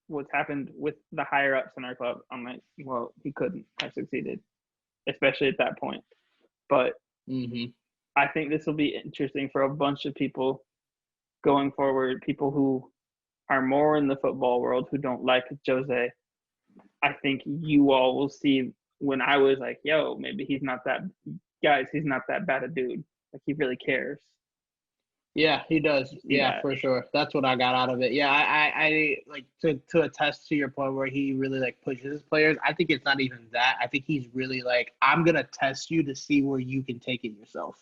what's happened with the higher ups in our club, I'm like, well, he couldn't have succeeded, especially at that point. But I think this will be interesting for a bunch of people going forward, people who are more in the football world who don't like Jose. I think you all will see when I was like, yo, maybe he's not that bad a dude. Like, he really cares. Yeah, he does. Yeah, for sure. That's what I got out of it. Yeah, I like to attest to your point where he really like pushes his players. I think it's not even that. I think he's really like, I'm gonna test you to see where you can take it yourself.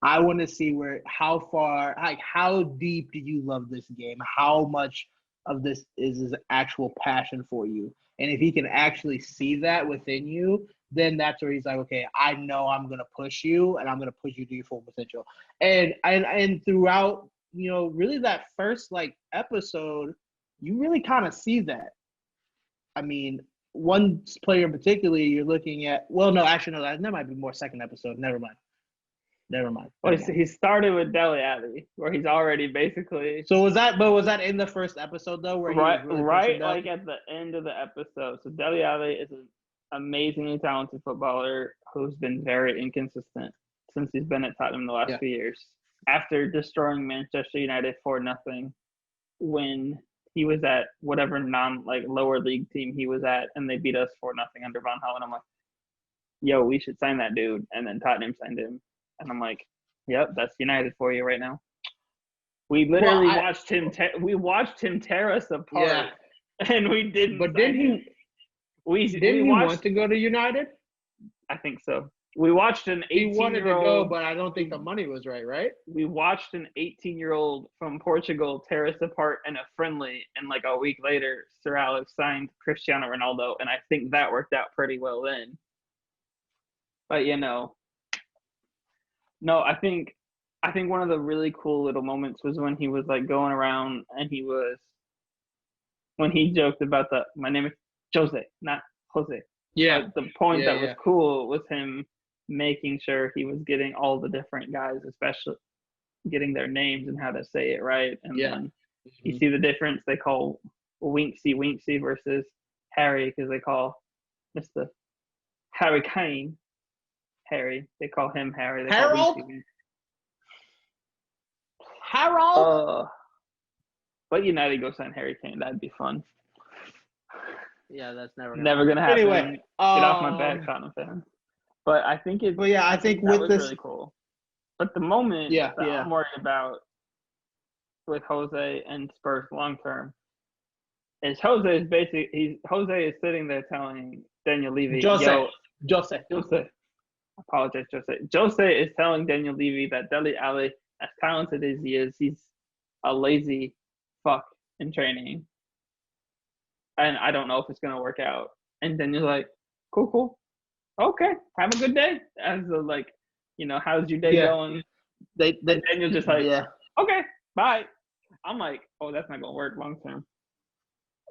I want to see how far, like how deep do you love this game? How much of this is his actual passion for you? And if he can actually see that within you, then that's where he's like, okay, I know I'm gonna push you, and I'm gonna push you to your full potential. And throughout, really that first like episode, you really kind of see that. I mean, one player in particular, you're looking at. Well, no, actually, no, that might be more second episode. Never mind. Well, he started with Dele Alli, where he's already basically. So was that in the first episode though, where right, he was really right, like at the end of the episode. So Dele Alli is an amazingly talented footballer who's been very inconsistent since he's been at Tottenham the last few years. After destroying Manchester United 4-0, when he was at whatever lower league team he was at, and they beat us 4-0 under Van Gaal, and I'm like, yo, we should sign that dude. And then Tottenham signed him. And I'm like, yep, that's United for you right now. We literally watched him. We watched him tear us apart, and we didn't. But didn't he? Didn't he want to go to United? I think so. We watched an 18-year-old. He wanted to go, but I don't think the money was right. Right? We watched an 18-year-old from Portugal tear us apart in a friendly, and like a week later, Sir Alex signed Cristiano Ronaldo, and I think that worked out pretty well then. But no, I think one of the really cool little moments was when he was like going around and when he joked about my name is Jose, not Jose. Yeah. But the point that was cool was him making sure he was getting all the different guys, especially getting their names and how to say it right. And then you see the difference. They call Winksy versus Harry, because they call Mr. Harry Kane Harry. They call him Harry. They Harold? Call Harold? But United go sign Harry Kane. That'd be fun. Yeah, that's never gonna happen. Anyway, get off my back, Tottenham fan. But I think it. But yeah, I think that with was this, really cool. But the moment that I'm worried about with Jose and Spurs long term is Jose is sitting there telling Daniel Levy, Jose. I apologize, Jose. Jose is telling Daniel Levy that Dele Alli, as talented as he is, he's a lazy fuck in training. And I don't know if it's going to work out. And then you're like, cool. Okay, have a good day. As a, like, how's your day going? And then you're just like, okay, bye. I'm like, oh, that's not going to work long term.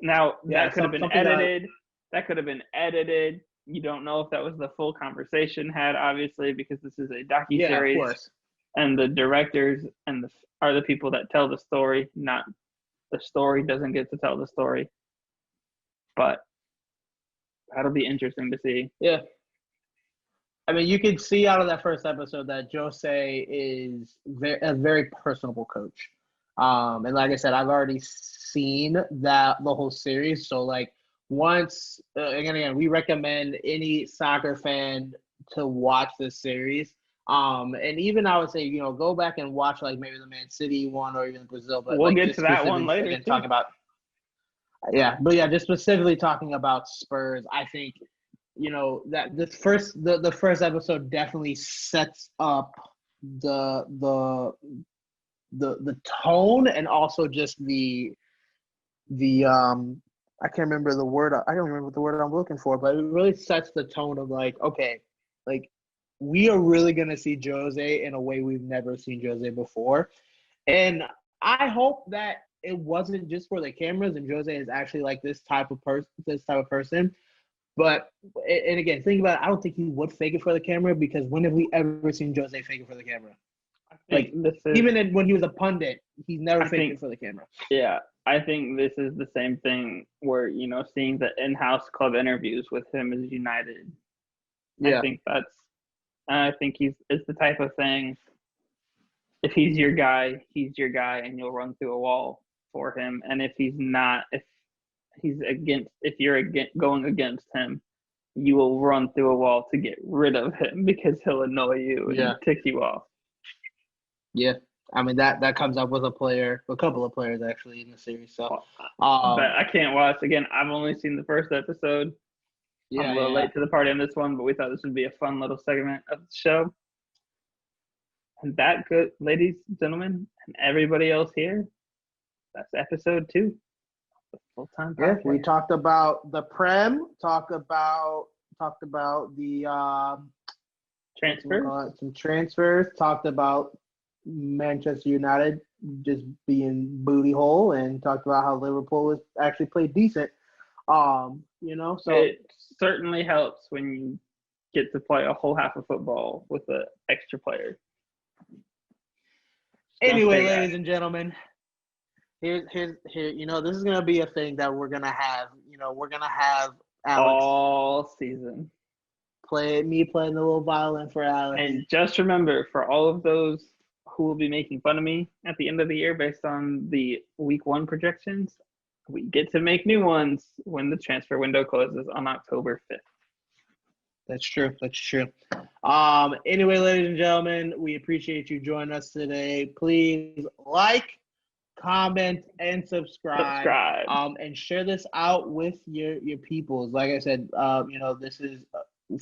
Now, that could have been edited. That could have been edited. You don't know if that was the full conversation had, obviously, because this is a docuseries. Yeah, of course. And the directors are the people that tell the story, not the story doesn't get to tell the story. But that'll be interesting to see. Yeah. I mean, you could see out of that first episode that Jose is a very personable coach. And like I said, I've already seen the whole series. So, like, once again, we recommend any soccer fan to watch this series. And even I would say, go back and watch like maybe the Man City one or even Brazil. But we'll get to that one later. Talking about, just specifically talking about Spurs. I think that the first episode definitely sets up the tone, and also just the I can't remember the word. I don't remember the word I'm looking for, but it really sets the tone of like, okay, like we are really going to see Jose in a way we've never seen Jose before. And I hope that it wasn't just for the cameras, and Jose is actually like this type of person. But and again, think about it. I don't think he would fake it for the camera, because when have we ever seen Jose fake it for the camera? Like even when he was a pundit, he's never faked it for the camera. Yeah, I think this is the same thing where, seeing the in-house club interviews with him as United. Yeah. I think it's the type of thing. If he's your guy, and you'll run through a wall for him. And if he's not, if you're going against him, you will run through a wall to get rid of him, because he'll annoy you and tick you off. Yeah, I mean that comes up with a couple of players actually in the series. So, but I can't watch again. I've only seen the first episode. I'm a little late to the party on this one, but we thought this would be a fun little segment of the show. And that, good, ladies, gentlemen, and everybody else here, that's episode 2. The full-time podcast. Yeah, we talked about the Prem, talked about the transfers, some transfers, talked about Manchester United just being booty hole, and talked about how Liverpool was actually played decent. So it certainly helps when you get to play a whole half of football with an extra player. Anyway, ladies and gentlemen, here. This is gonna be a thing that we're gonna have. We're gonna have Alex all season playing the little violin for Alex. And just remember, for all of those who will be making fun of me at the end of the year based on the week 1 projections, we get to make new ones when the transfer window closes on October 5th. That's true. Anyway, ladies and gentlemen, we appreciate you joining us today. Please like, comment, and subscribe. And share this out with your peoples. Like I said, this is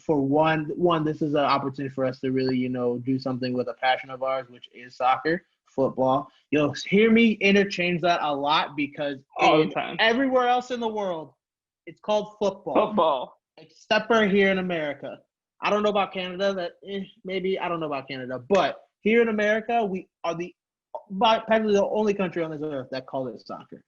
for one. This is an opportunity for us to really, do something with a passion of ours, which is soccer, football. You'll hear me interchange that a lot, because all the time, everywhere else in the world, it's called football. Except for here in America. I don't know about Canada. Maybe I don't know about Canada, but here in America, we are practically the only country on this earth that calls it soccer.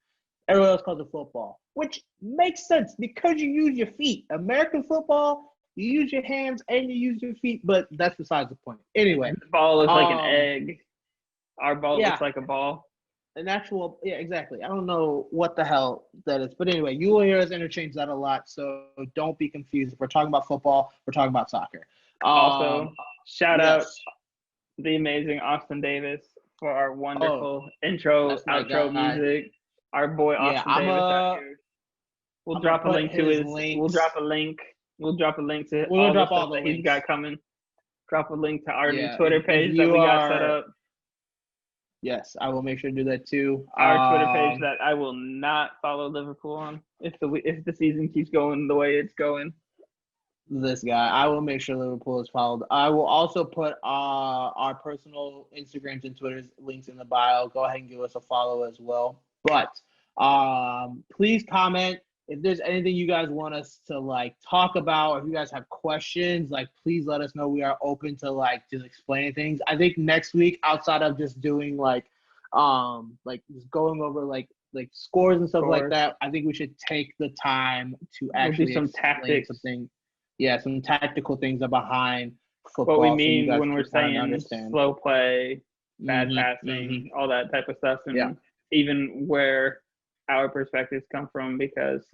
Everyone else calls it football, which makes sense because you use your feet. American football, you use your hands and you use your feet, but that's besides the point. Anyway, the ball looks like an egg. Our ball looks like a ball. An actual, exactly. I don't know what the hell that is. But anyway, you will hear us interchange that a lot, so don't be confused. If we're talking about football, we're talking about soccer. Also, shout out the amazing Austin Davis for our wonderful intro, outro music. Our boy Austin Davis out here. We'll drop a link to his. We'll drop a link to all the stuff that he's got coming. Drop a link to our new Twitter page that we got set up. Yes, I will make sure to do that too. Our Twitter page that I will not follow Liverpool on if the season keeps going the way it's going. This guy, I will make sure Liverpool is followed. I will also put our personal Instagrams and Twitters links in the bio. Go ahead and give us a follow as well. But please comment if there's anything you guys want us to talk about. If you guys have questions, please let us know. We are open to just explaining things. I think next week, outside of just doing just going over scores and stuff like that, I think we should take the time to actually do some tactics. Some tactical things are behind football. What we mean when we're saying slow play, bad passing, all that type of stuff, and even where our perspectives come from, because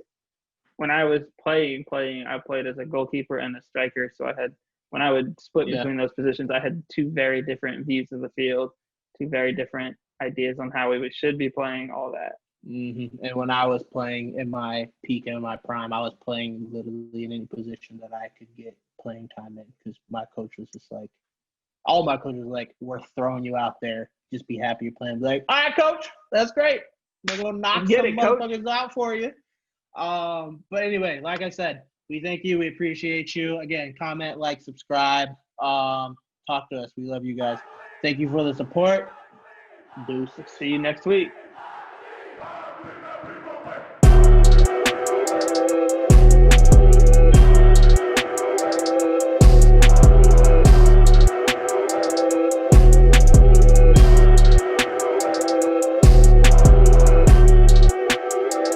when I was playing, I played as a goalkeeper and a striker. So when I would split between those positions, I had 2 very different views of the field, 2 very different ideas on how we should be playing, all that. Mm-hmm. And when I was playing in my peak and my prime, I was playing literally in any position that I could get playing time in, because my coach was just all my coaches were we're throwing you out there. Just be happy you're playing. All right, coach, that's great. We're going to knock some motherfuckers out for you. But anyway, like I said, we thank you. We appreciate you. Again, comment, subscribe. Talk to us. We love you guys. Thank you for the support. Deuce. See you next week.